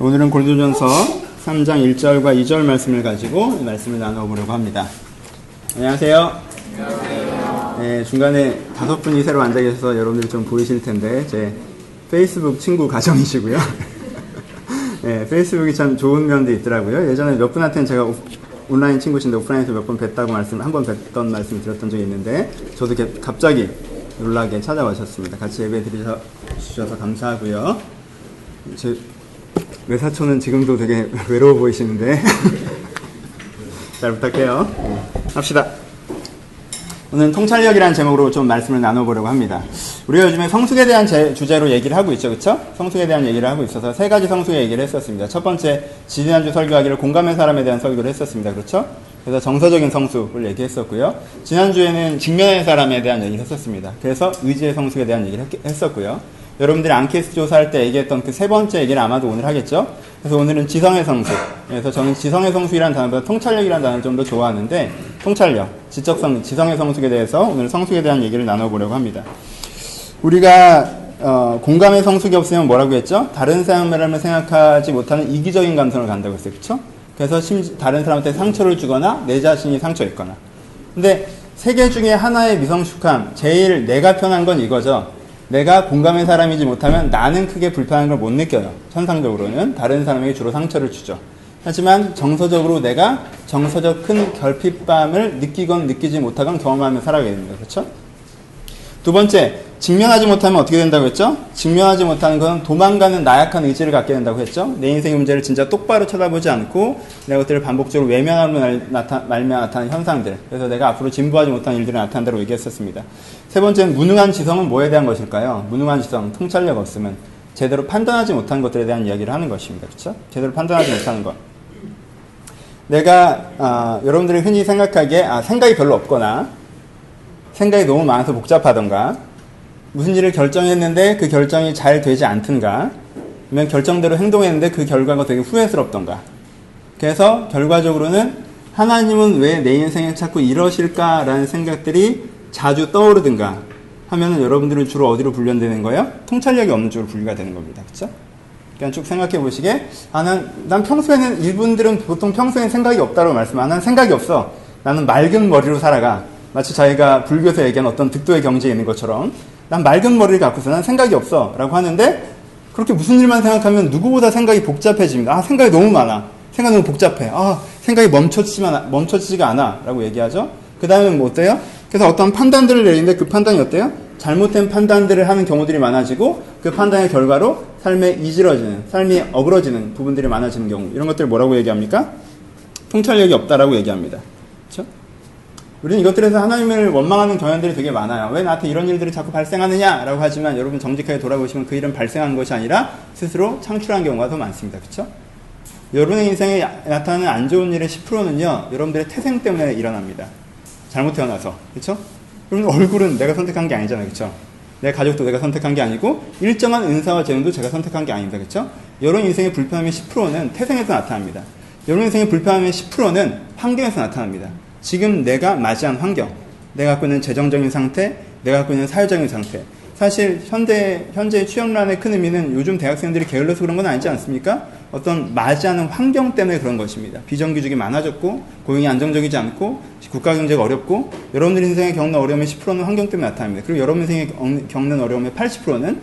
오늘은 고린도전서 3장 1절과 2절 말씀을 가지고 말씀을 나눠보려고 합니다. 안녕하세요. 안녕하세요. 네, 중간에 5분이 새로 앉아 계셔서 여러분들이 좀 보이실 텐데 제 페이스북 친구 가정이시고요. 네, 페이스북이 참 좋은 면도 있더라고요. 예전에 몇 분한테는 제가 온라인 친구신데 오프라인에서 몇 번 뵀다고 한 번 뵀던 말씀을 드렸던 적이 있는데 저도 갑자기 놀라게 찾아오셨습니다. 같이 예배 드리셔서 감사하고요. 제 외사촌은 지금도 되게 외로워 보이시는데 잘 부탁해요. 합시다. 오늘은 통찰력이라는 제목으로 좀 말씀을 나눠보려고 합니다. 우리가 요즘에 성숙에 대한 주제로 얘기를 하고 있죠, 그렇죠? 성숙에 대한 얘기를 하고 있어서 세 가지 성숙의 얘기를 했었습니다. 첫 번째, 지난주 설교하기를 공감의 사람에 대한 설교를 했었습니다, 그렇죠? 그래서 정서적인 성숙을 얘기했었고요. 지난주에는 직면의 사람에 대한 얘기를 했었습니다. 그래서 의지의 성숙에 대한 얘기를 했었고요. 여러분들이 앙케이스 조사할 때 얘기했던 그 세 번째 얘기를 아마도 오늘 하겠죠? 그래서 오늘은 지성의 성숙. 그래서 저는 지성의 성숙이라는 단어보다 통찰력이라는 단어를 좀 더 좋아하는데, 통찰력, 지적성, 지성의 성숙에 대해서 오늘 성숙에 대한 얘기를 나눠보려고 합니다. 우리가 공감의 성숙이 없으면 뭐라고 했죠? 다른 사람을 생각하지 못하는 이기적인 감성을 간다고 했어요. 그렇죠? 그래서 다른 사람한테 상처를 주거나 내 자신이 상처 입거나. 근데 세 개 중에 하나의 미성숙함, 제일 내가 편한 건 이거죠. 내가 공감의 사람이지 못하면 나는 크게 불편한 걸 못 느껴요. 천상적으로는 다른 사람에게 주로 상처를 주죠. 하지만 정서적으로 내가 정서적 큰 결핍감을 느끼건 느끼지 못하건 경험하며 살아가게 됩니다. 그렇죠? 두 번째, 직면하지 못하면 어떻게 된다고 했죠? 직면하지 못하는 건 도망가는 나약한 의지를 갖게 된다고 했죠? 내 인생의 문제를 진짜 똑바로 쳐다보지 않고 내 것들을 반복적으로 외면함으로 말며 나타나는 현상들, 그래서 내가 앞으로 진보하지 못하는 일들이 나타난다고 얘기했었습니다. 세 번째는 무능한 지성은 뭐에 대한 것일까요? 무능한 지성, 통찰력 없으면 제대로 판단하지 못하는 것들에 대한 이야기를 하는 것입니다. 그렇죠? 제대로 판단하지 못하는 것. 내가 여러분들이 흔히 생각하기에 생각이 별로 없거나 생각이 너무 많아서 복잡하던가, 무슨 일을 결정했는데 그 결정이 잘 되지 않든가, 아니면 결정대로 행동했는데 그 결과가 되게 후회스럽던가. 그래서 결과적으로는 하나님은 왜 내 인생에 자꾸 이러실까라는 생각들이 자주 떠오르든가 하면은 여러분들은 주로 어디로 분류되는 거예요? 통찰력이 없는 쪽으로 분류가 되는 겁니다. 그렇죠? 그냥 쭉 생각해 보시게, 난 평소에는, 이분들은 보통 평소에는 생각이 없다고 말씀하면, 난 생각이 없어. 나는 맑은 머리로 살아가. 마치 자기가 불교에서 얘기한 어떤 득도의 경지에 있는 것처럼, 난 맑은 머리를 갖고서 난 생각이 없어 라고 하는데, 그렇게 무슨 일만 생각하면 누구보다 생각이 복잡해집니다. 생각이 너무 많아. 생각이 너무 복잡해. 생각이 멈춰지지가 않아 라고 얘기하죠. 그 다음에 뭐 어때요? 그래서 어떤 판단들을 내리는데 그 판단이 어때요? 잘못된 판단들을 하는 경우들이 많아지고, 그 판단의 결과로 삶에 이질어지는, 삶이 어그러지는 부분들이 많아지는 경우, 이런 것들을 뭐라고 얘기합니까? 통찰력이 없다라고 얘기합니다. 그렇죠? 우리는 이것들에서 하나님을 원망하는 경향들이 되게 많아요. 왜 나한테 이런 일들이 자꾸 발생하느냐라고 하지만, 여러분 정직하게 돌아보시면 그 일은 발생한 것이 아니라 스스로 창출한 경우가 더 많습니다. 그렇죠? 여러분의 인생에 나타나는 안 좋은 일의 10%는요, 여러분들의 태생 때문에 일어납니다. 잘못 태어나서. 그렇죠? 여러분 얼굴은 내가 선택한 게 아니잖아요. 그렇죠? 내 가족도 내가 선택한 게 아니고, 일정한 은사와 재능도 제가 선택한 게 아닙니다. 그렇죠? 여러분 인생의 불편함의 10%는 태생에서 나타납니다. 여러분 인생의 불편함의 10%는 환경에서 나타납니다. 지금 내가 맞이한 환경, 내가 갖고 있는 재정적인 상태, 내가 갖고 있는 사회적인 상태. 사실 현재의 취업난의 큰 의미는 요즘 대학생들이 게을러서 그런 건 아니지 않습니까? 어떤 맞이하는 환경 때문에 그런 것입니다. 비정규직이 많아졌고, 고용이 안정적이지 않고, 국가 경제가 어렵고, 여러분들 인생에 겪는 어려움의 10%는 환경 때문에 나타납니다. 그리고 여러분 인생에 겪는 어려움의 80%는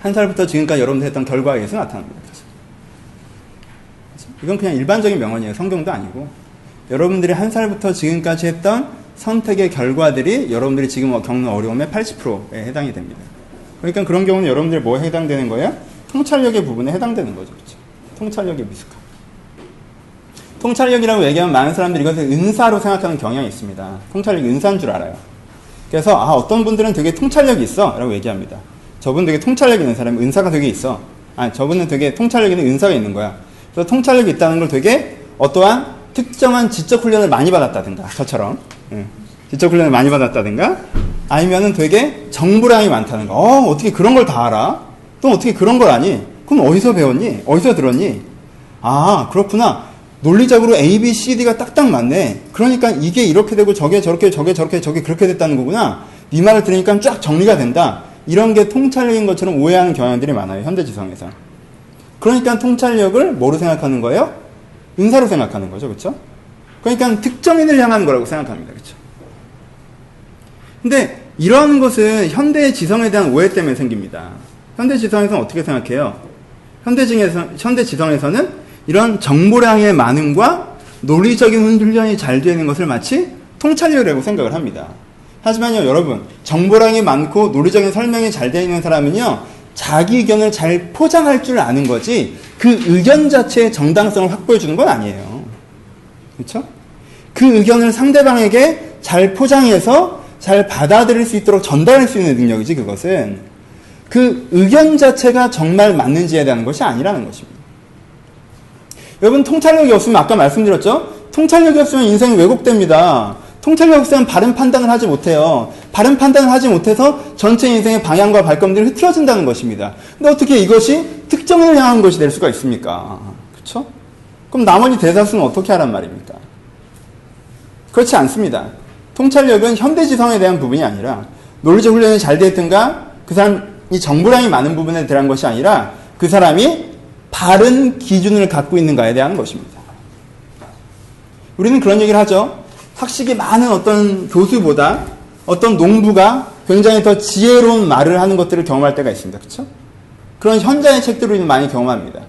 한 살부터 지금까지 여러분들 했던 결과에 의해서 나타납니다. 그렇죠? 이건 그냥 일반적인 명언이에요. 성경도 아니고. 여러분들이 한 살부터 지금까지 했던 선택의 결과들이 여러분들이 지금 겪는 어려움의 80%에 해당이 됩니다. 그러니까 그런 경우는 여러분들이 뭐에 해당되는 거예요? 통찰력의 부분에 해당되는 거죠. 그렇죠? 통찰력의 미숙함. 통찰력이라고 얘기하면 많은 사람들이 이것을 은사로 생각하는 경향이 있습니다. 통찰력이 은사인 줄 알아요. 그래서 어떤 분들은 되게 통찰력이 있어 라고 얘기합니다. 저분 되게 통찰력 있는 사람이 은사가 되게 있어. 저분은 되게 통찰력 있는 은사가 있는 거야. 그래서 통찰력이 있다는 걸 되게 어떠한 특정한 지적 훈련을 많이 받았다든가, 저처럼 지적 훈련을 많이 받았다든가, 아니면은 되게 정보량이 많다는 거. 어떻게 그런 걸 다 알아? 또 어떻게 그런 걸 아니? 그럼 어디서 배웠니? 어디서 들었니? 그렇구나. 논리적으로 A, B, C, D가 딱딱 맞네. 그러니까 이게 이렇게 되고 저게 저렇게 저게 저렇게 저게 그렇게 됐다는 거구나. 네 말을 들으니까 쫙 정리가 된다. 이런 게 통찰력인 것처럼 오해하는 경향들이 많아요. 현대지성에서. 그러니까 통찰력을 뭐로 생각하는 거예요? 은사로 생각하는 거죠. 그렇죠? 그러니까 특정인을 향한 거라고 생각합니다. 그렇죠? 근데 이러한 것은 현대의 지성에 대한 오해 때문에 생깁니다. 현대 지성에서는 어떻게 생각해요? 현대 지성에서는 이런 정보량의 많음과 논리적인 훈련이 잘 되는 것을 마치 통찰력이라고 생각을 합니다. 하지만요, 여러분, 정보량이 많고 논리적인 설명이 잘 되어 있는 사람은요, 자기 의견을 잘 포장할 줄 아는 거지 그 의견 자체의 정당성을 확보해 주는 건 아니에요. 그렇죠? 그 의견을 상대방에게 잘 포장해서 잘 받아들일 수 있도록 전달할 수 있는 능력이지, 그것은. 그 의견 자체가 정말 맞는지에 대한 것이 아니라는 것입니다. 여러분, 통찰력이 없으면 아까 말씀드렸죠? 통찰력이 없으면 인생이 왜곡됩니다. 통찰력이 없으면 바른 판단을 하지 못해요. 바른 판단을 하지 못해서 전체 인생의 방향과 발걸음들이 흐트러진다는 것입니다. 근데 어떻게 이것이 특정을 향한 것이 될 수가 있습니까? 그렇죠? 그럼 나머지 대다수는 어떻게 하란 말입니까? 그렇지 않습니다. 통찰력은 현대지성에 대한 부분이 아니라 논리적 훈련이 잘 되어 있든가 그 사람이 정보량이 많은 부분에 대한 것이 아니라 그 사람이 바른 기준을 갖고 있는가에 대한 것입니다. 우리는 그런 얘기를 하죠. 학식이 많은 어떤 교수보다 어떤 농부가 굉장히 더 지혜로운 말을 하는 것들을 경험할 때가 있습니다. 그렇죠? 그런 현자의 책들을 우리는 많이 경험합니다.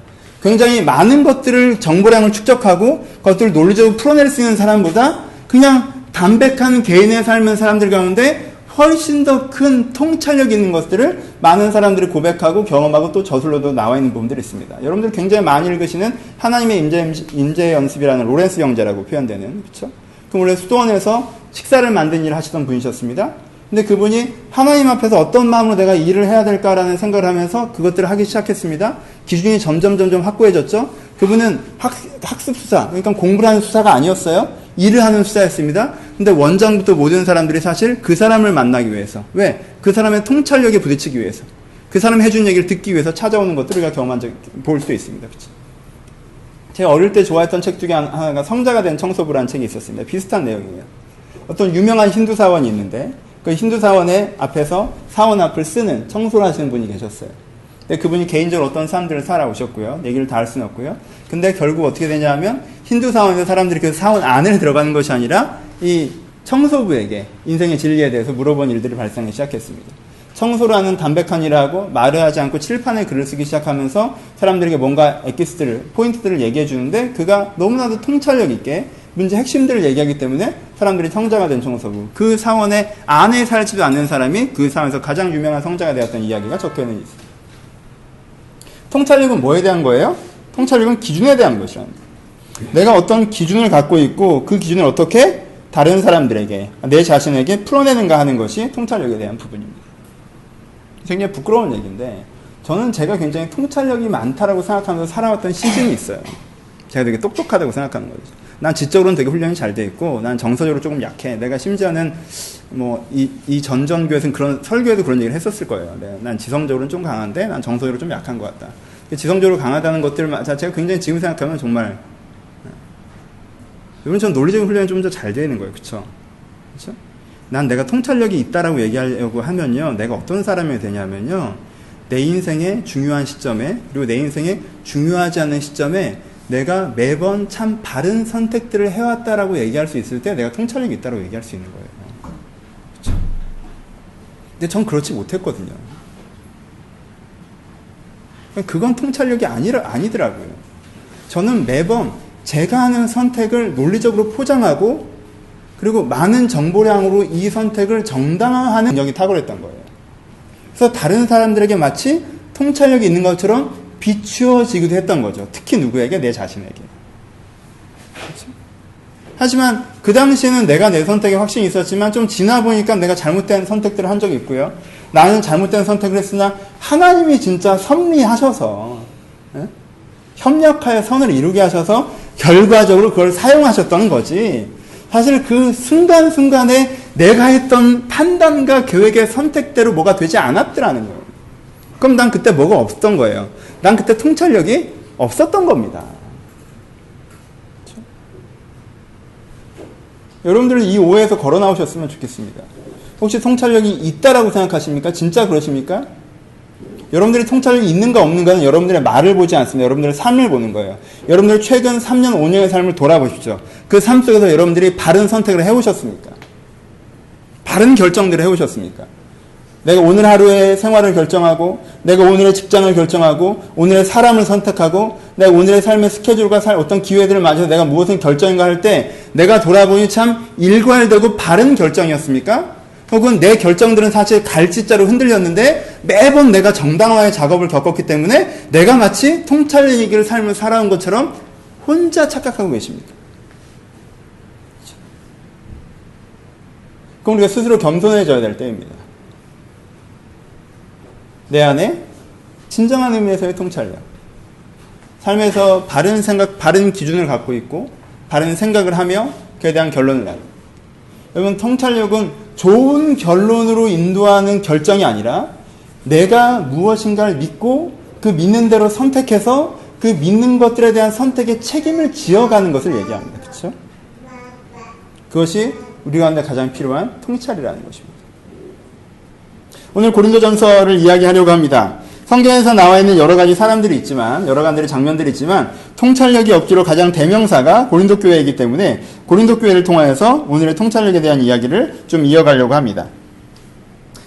굉장히 많은 것들을 정보량을 축적하고 그것들을 논리적으로 풀어낼 수 있는 사람보다 그냥 담백한 개인의 삶의 사람들 가운데 훨씬 더 큰 통찰력 있는 것들을 많은 사람들이 고백하고 경험하고 또 저술로도 나와 있는 부분들이 있습니다. 여러분들 굉장히 많이 읽으시는 하나님의 임재 연습이라는 로렌스 형제라고 표현되는, 그렇죠? 그 원래 수도원에서 식사를 만든 일을 하시던 분이셨습니다. 근데 그분이 하나님 앞에서 어떤 마음으로 내가 이 일을 해야 될까라는 생각을 하면서 그것들을 하기 시작했습니다. 기준이 점점 확고해졌죠. 그분은 학습 수사, 그러니까 공부를 하는 수사가 아니었어요. 일을 하는 수사였습니다. 근데 원장부터 모든 사람들이 사실 그 사람을 만나기 위해서, 왜? 그 사람의 통찰력에 부딪히기 위해서, 그 사람이 해준 얘기를 듣기 위해서 찾아오는 것들을 우리가 경험한 볼 수 있습니다. 그렇죠? 제가 어릴 때 좋아했던 책 중에 하나가 성자가 된 청소부라는 책이 있었습니다. 비슷한 내용이에요. 어떤 유명한 힌두 사원이 있는데 그 힌두 사원의 앞에서 사원 앞을 쓰는 청소를 하시는 분이 계셨어요. 근데 그분이 개인적으로 어떤 사람들을 살아오셨고요. 얘기를 다 할 수는 없고요. 근데 결국 어떻게 되냐면 힌두 사원에서 사람들이 그 사원 안에 들어가는 것이 아니라 이 청소부에게 인생의 진리에 대해서 물어본 일들이 발생하기 시작했습니다. 청소라는 담백한 일을 하고 말을 하지 않고 칠판에 글을 쓰기 시작하면서 사람들에게 뭔가 엑기스들을, 포인트들을 얘기해 주는데 그가 너무나도 통찰력 있게 문제 핵심들을 얘기하기 때문에 사람들이 성자가 된 청소부. 그 사원의 안에 살지도 않는 사람이 그 사원에서 가장 유명한 성자가 되었던 이야기가 적혀있는 있습니다. 통찰력은 뭐에 대한 거예요? 통찰력은 기준에 대한 것이랍니다. 내가 어떤 기준을 갖고 있고 그 기준을 어떻게 다른 사람들에게, 내 자신에게 풀어내는가 하는 것이 통찰력에 대한 부분입니다. 굉장히 부끄러운 얘기인데 저는 제가 굉장히 통찰력이 많다라고 생각하면서 살아왔던 시즌이 있어요. 제가 되게 똑똑하다고 생각하는 거죠. 난 지적으로는 되게 훈련이 잘 돼 있고 난 정서적으로 조금 약해. 내가 심지어는 뭐 이 전전교에서는 그런 설교에도 그런 얘기를 했었을 거예요. 난 지성적으로는 좀 강한데 난 정서적으로 좀 약한 것 같다. 지성적으로 강하다는 것들 자체가 굉장히 지금 생각하면 정말 여러분 전 논리적인 훈련이 좀 더 잘 되는 거예요. 그렇죠? 그렇죠? 난 내가 통찰력이 있다라고 얘기하려고 하면요. 내가 어떤 사람이 되냐면요. 내 인생의 중요한 시점에 그리고 내 인생의 중요하지 않은 시점에 내가 매번 참 바른 선택들을 해왔다라고 얘기할 수 있을 때 내가 통찰력이 있다라고 얘기할 수 있는 거예요. 그렇죠? 근데 전 그렇지 못했거든요. 그건 통찰력이 아니더라고요. 저는 매번 제가 하는 선택을 논리적으로 포장하고 그리고 많은 정보량으로 이 선택을 정당화하는 능력이 탁월했던 거예요. 그래서 다른 사람들에게 마치 통찰력이 있는 것처럼 비추어지기도 했던 거죠. 특히 누구에게? 내 자신에게. 그렇죠? 하지만 그 당시에는 내가 내 선택에 확신이 있었지만 좀 지나 보니까 내가 잘못된 선택들을 한 적이 있고요. 나는 잘못된 선택을 했으나 하나님이 진짜 섭리하셔서 협력하여 선을 이루게 하셔서 결과적으로 그걸 사용하셨던 거지. 사실 그 순간순간에 내가 했던 판단과 계획의 선택대로 뭐가 되지 않았더라는 거예요. 그럼 난 그때 뭐가 없었던 거예요. 난 그때 통찰력이 없었던 겁니다. 그렇죠? 여러분들은 이 오해에서 걸어 나오셨으면 좋겠습니다. 혹시 통찰력이 있다라고 생각하십니까? 진짜 그러십니까? 여러분들이 통찰력이 있는가 없는가는 여러분들의 말을 보지 않습니다. 여러분들의 삶을 보는 거예요. 여러분들 최근 3년, 5년의 삶을 돌아보십시오. 그 삶 속에서 여러분들이 바른 선택을 해오셨습니까? 바른 결정들을 해오셨습니까? 내가 오늘 하루의 생활을 결정하고, 내가 오늘의 직장을 결정하고, 오늘의 사람을 선택하고, 내가 오늘의 삶의 스케줄과 어떤 기회들을 맞아서 내가 무엇을 결정인가 할 때 내가 돌아보니 참 일괄되고 바른 결정이었습니까? 혹은 내 결정들은 사실 갈짓자로 흔들렸는데 매번 내가 정당화의 작업을 겪었기 때문에 내가 마치 통찰력 있게 삶을 살아온 것처럼 혼자 착각하고 계십니까? 그럼 우리가 스스로 겸손해져야 될 때입니다. 내 안에 진정한 의미에서의 통찰력. 삶에서 바른 생각, 바른 기준을 갖고 있고 바른 생각을 하며 그에 대한 결론을 내는. 여러분, 통찰력은 좋은 결론으로 인도하는 결정이 아니라 내가 무엇인가를 믿고 그 믿는 대로 선택해서 그 믿는 것들에 대한 선택의 책임을 지어가는 것을 얘기합니다. 그렇죠? 그것이 우리 가운데 가장 필요한 통찰이라는 것입니다. 오늘 고린도전서를 이야기하려고 합니다. 성경에서 나와 있는 여러 가지 사람들이 있지만, 여러 가지 장면들이 있지만 통찰력이 없기로 가장 대명사가 고린도 교회이기 때문에 고린도 교회를 통하여서 오늘의 통찰력에 대한 이야기를 좀 이어가려고 합니다.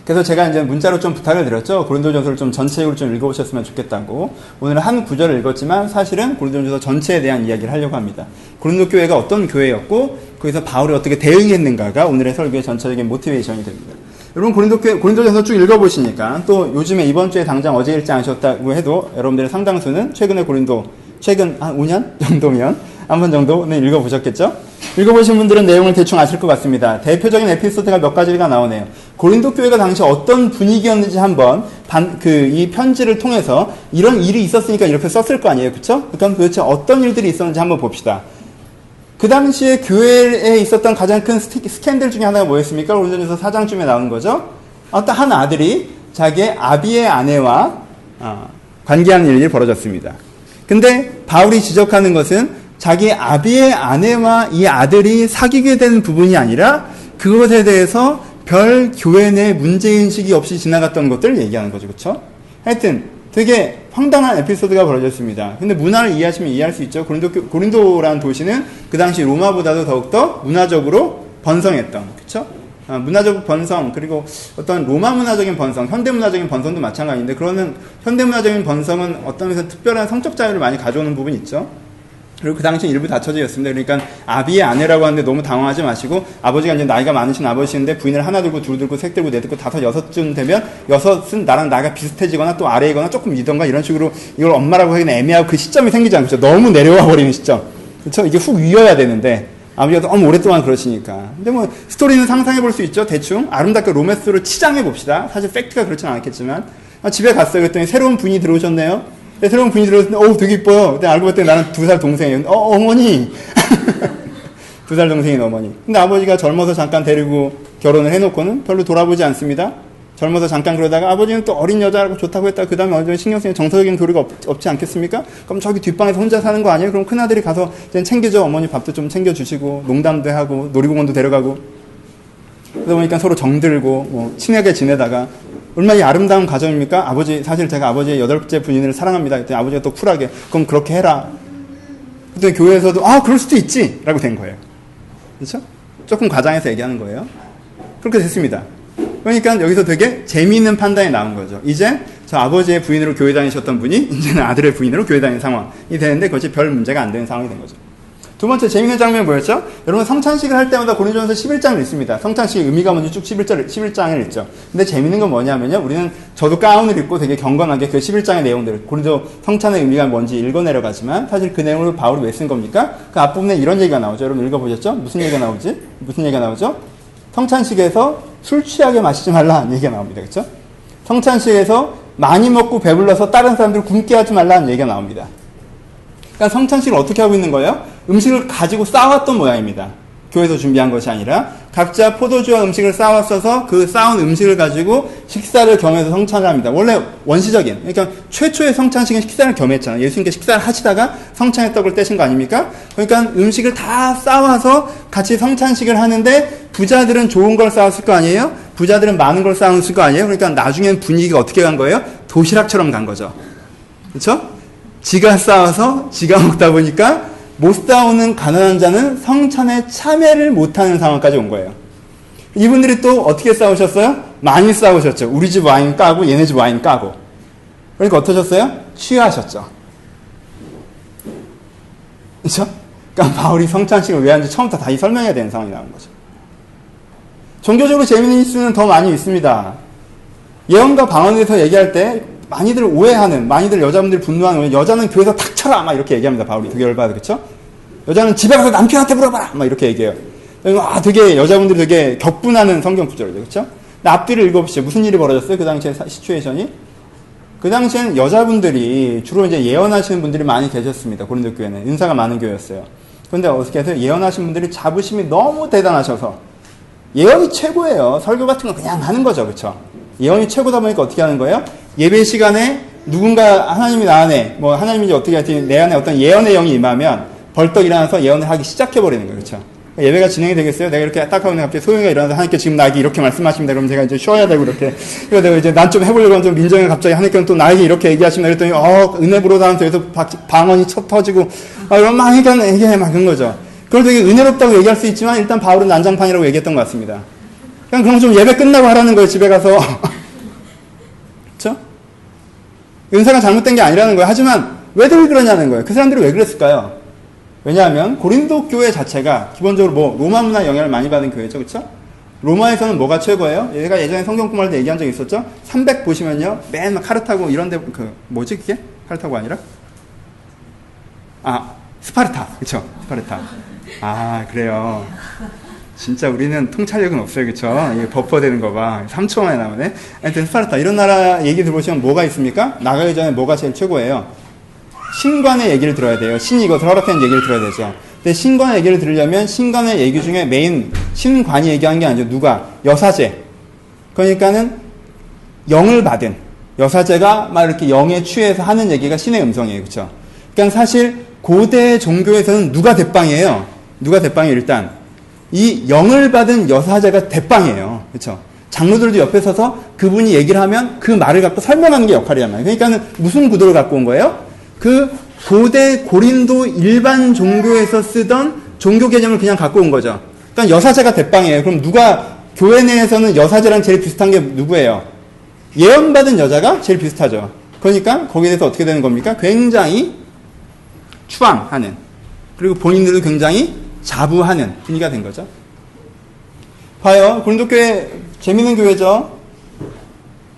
그래서 제가 이제 문자로 좀 부탁을 드렸죠. 고린도전서를 좀 전체적으로 좀 읽어보셨으면 좋겠다고. 오늘은 한 구절을 읽었지만 사실은 고린도전서 전체에 대한 이야기를 하려고 합니다. 고린도 교회가 어떤 교회였고 거기서 바울이 어떻게 대응했는가가 오늘의 설교의 전체적인 모티베이션이 됩니다. 여러분, 고린도전서 쭉 읽어보시니까, 또 요즘에 이번 주에 당장 어제 읽지 않으셨다고 해도 여러분들의 상당수는 최근 한 5년 정도면 한 번 정도는 읽어보셨겠죠? 읽어보신 분들은 내용을 대충 아실 것 같습니다. 대표적인 에피소드가 몇 가지가 나오네요. 고린도 교회가 당시 어떤 분위기였는지 한번 이 편지를 통해서 이런 일이 있었으니까 이렇게 썼을 거 아니에요. 그쵸? 그럼 도대체 어떤 일들이 있었는지 한번 봅시다. 그 당시에 교회에 있었던 가장 큰 스캔들 중에 하나가 뭐였습니까? 고린도전서 4장쯤에 나오는 거죠. 어떤 한 아들이 자기의 아비의 아내와 관계하는 일이 벌어졌습니다. 근데 바울이 지적하는 것은 자기 아비의 아내와 이 아들이 사귀게 된 부분이 아니라 그것에 대해서 별 교회 내 문제인식이 없이 지나갔던 것들을 얘기하는 거죠. 그렇죠? 하여튼 되게 황당한 에피소드가 벌어졌습니다. 근데 문화를 이해하시면 이해할 수 있죠. 고린도라는 도시는 그 당시 로마보다도 더욱더 문화적으로 번성했던, 그쵸? 문화적 번성, 그리고 어떤 로마 문화적인 번성, 현대 문화적인 번성도 마찬가지인데, 그러면 현대 문화적인 번성은 어떤 면에서 특별한 성적 자유를 많이 가져오는 부분이 있죠. 그리고 그 당시엔 일부 다처제였습니다. 그러니까 아비의 아내라고 하는데 너무 당황하지 마시고, 아버지가 이제 나이가 많으신 아버지인데 부인을 하나 들고 둘 들고 셋 들고 넷 들고 다섯 여섯쯤 되면 여섯은 나랑 나이가 비슷해지거나 또 아래이거나 조금 위던가 이런 식으로 이걸 엄마라고 하기는 애매하고 그 시점이 생기지 않죠. 너무 내려와 버리는 시점. 그렇죠? 이게 훅 위어야 되는데 아버지가 너무 오랫동안 그러시니까. 근데 뭐 스토리는 상상해 볼 수 있죠. 대충 아름답게 로맨스로 치장해 봅시다. 사실 팩트가 그렇지는 않겠지만 집에 갔어요. 그랬더니 새로운 분이 들어오셨네요. 새로운 분이 들어왔는데, 되게 이뻐요. 근데 알고 봤더니 나는 2살 동생이에요. 어머니! 2살 동생인 어머니. 근데 아버지가 젊어서 잠깐 데리고 결혼을 해놓고는 별로 돌아보지 않습니다. 젊어서 잠깐 그러다가 아버지는 또 어린 여자라고 좋다고 했다가 그 다음에 어느 정도 신경 쓰는 정서적인 교류가 없지 않겠습니까? 그럼 저기 뒷방에서 혼자 사는 거 아니에요? 그럼 큰아들이 가서 챙겨줘. 어머니 밥도 좀 챙겨주시고, 농담도 하고, 놀이공원도 데려가고. 그러다 보니까 서로 정들고, 친하게 지내다가, 얼마나 아름다운 가정입니까? 사실 제가 아버지의 8째 부인을 사랑합니다. 그랬더니 아버지가 또 쿨하게, 그럼 그렇게 해라. 그때 교회에서도, 그럴 수도 있지! 라고 된 거예요. 그렇죠? 조금 과장해서 얘기하는 거예요. 그렇게 됐습니다. 그러니까 여기서 되게 재미있는 판단이 나온 거죠. 이제 저 아버지의 부인으로 교회 다니셨던 분이 이제는 아들의 부인으로 교회 다니는 상황이 되는데 그것이 별 문제가 안 되는 상황이 된 거죠. 두 번째 재미있는 장면이 뭐였죠? 여러분 성찬식을 할 때마다 고린도전서 11장을 읽습니다. 성찬식 의미가 뭔지 쭉 11장을 읽죠. 근데 재미있는 건 뭐냐면요. 우리는 저도 가운을 입고 되게 경건하게 그 11장의 내용들을 고린도 성찬의 의미가 뭔지 읽어내려가지만 사실 그 내용을 바울이 왜 쓴 겁니까? 그 앞부분에 이런 얘기가 나오죠. 여러분 읽어보셨죠? 무슨 얘기가 나오죠? 성찬식에서 술 취하게 마시지 말라는 얘기가 나옵니다. 그렇죠? 성찬식에서 많이 먹고 배불러서 다른 사람들 굶게 하지 말라는 얘기가 나옵니다. 그러니까 성찬식을 어떻게 하고 있는 거예요? 음식을 가지고 싸왔던 모양입니다. 교회에서 준비한 것이 아니라 각자 포도주와 음식을 싸왔어서 그 싸운 음식을 가지고 식사를 겸해서 성찬을 합니다. 원래 원시적인, 그러니까 최초의 성찬식은 식사를 겸했잖아요. 예수님께 식사를 하시다가 성찬의 떡을 떼신 거 아닙니까? 그러니까 음식을 다 싸와서 같이 성찬식을 하는데 부자들은 좋은 걸 싸웠을 거 아니에요? 부자들은 많은 걸 싸웠을 거 아니에요? 그러니까 나중엔 분위기가 어떻게 간 거예요? 도시락처럼 간 거죠. 그렇죠? 지가 싸워서 지가 먹다 보니까 못 싸우는 가난한 자는 성찬에 참여를 못하는 상황까지 온 거예요. 이분들이 또 어떻게 싸우셨어요? 많이 싸우셨죠. 우리 집 와인 까고 얘네 집 와인 까고. 그러니까 어떠셨어요? 취하셨죠. 그렇죠? 그러니까 바울이 성찬식을 왜 하는지 처음부터 다시 설명해야 되는 상황이 나온 거죠. 종교적으로 재미있는 이슈는 더 많이 있습니다. 예언과 방언에 대해서 얘기할 때 많이들 오해하는, 많이들 여자분들이 분노하는, 여자는 교회에서 닥쳐라! 막 이렇게 얘기합니다. 바울이 두 개월 받아, 그쵸? 여자는 집에 가서 남편한테 물어봐라! 막 이렇게 얘기해요. 되게, 여자분들이 되게 격분하는 성경 구절이죠. 그쵸? 근데 앞뒤를 읽어보시죠. 무슨 일이 벌어졌어요? 그 당시에 시츄에이션이? 그 당시에는 여자분들이 주로 이제 예언하시는 분들이 많이 계셨습니다. 고린도 교회는. 은사가 많은 교회였어요. 그런데 어떻게 해서 예언하신 분들이 자부심이 너무 대단하셔서 예언이 최고예요. 설교 같은 거 그냥 하는 거죠. 그쵸? 예언이 최고다 보니까 어떻게 하는 거예요? 예배 시간에 누군가 하나님이 나 안에, 뭐 하나님이 이제 어떻게 할지 내 안에 어떤 예언의 영이 임하면 벌떡 일어나서 예언을 하기 시작해버리는 거예요. 그쵸? 예배가 진행이 되겠어요? 내가 이렇게 딱 하고 갑자기 소영이가 일어나서 하나님께 지금 나에게 이렇게 말씀하십니다. 그럼 제가 이제 쉬어야 되고 이렇게. 그래서 내가 이제 난 좀 해보려고 하면 좀 민정이가 갑자기 하나님께는 또 나에게 이렇게 얘기하시면 그랬더니 은혜 부르다 하면서 여기서 방언이 쳐 터지고 이런 막 얘기해 막 그런 거죠. 그걸 되게 은혜롭다고 얘기할 수 있지만 일단 바울은 난장판이라고 얘기했던 것 같습니다. 그냥 그럼 좀 예배 끝나고 하라는 거예요. 집에 가서. 그렇죠? 은사가 잘못된 게 아니라는 거예요. 하지만 왜들 그러냐는 거예요. 그 사람들이 왜 그랬을까요? 왜냐하면 고린도 교회 자체가 기본적으로 뭐 로마 문화 영향을 많이 받은 교회죠. 그렇죠? 로마에서는 뭐가 최고예요? 얘가 예전에 성경 공부할 때 얘기한 적이 있었죠? 300 보시면요. 맨 카르타고 이런 데 뭐지 그게? 카르타고 아니라? 스파르타. 그렇죠? 스파르타. 그래요. 진짜 우리는 통찰력은 없어요. 그쵸? 이게 버퍼되는 거 봐. 3초 만에 나오네. 하여튼 스파르타. 이런 나라 얘기 들어보시면 뭐가 있습니까? 나가기 전에 뭐가 제일 최고예요? 신관의 얘기를 들어야 돼요. 신이 이것을 허락하는 얘기를 들어야 되죠. 근데 신관의 얘기를 들으려면 신관의 얘기 중에 메인, 신관이 얘기한 게 아니죠. 누가? 여사제. 그러니까는 영을 받은 여사제가 막 이렇게 영에 취해서 하는 얘기가 신의 음성이에요. 그쵸? 그러니까 사실 고대 종교에서는 누가 대빵이에요? 누가 대빵이에요? 일단. 이 영을 받은 여사제가 대빵이에요. 그렇죠? 장로들도 옆에 서서 그분이 얘기를 하면 그 말을 갖고 설명하는 게 역할이란 말이에요. 그러니까는 무슨 구도를 갖고 온 거예요? 그 고대 고린도 일반 종교에서 쓰던 종교 개념을 그냥 갖고 온 거죠. 그러니까 여사제가 대빵이에요. 그럼 누가 교회 내에서는 여사제랑 제일 비슷한 게 누구예요? 예언받은 여자가 제일 비슷하죠. 그러니까 거기에 대해서 어떻게 되는 겁니까? 굉장히 추앙하는, 그리고 본인들도 굉장히 자부하는 분위기가 된 거죠. 봐요. 고린도 교회 재밌는 교회죠.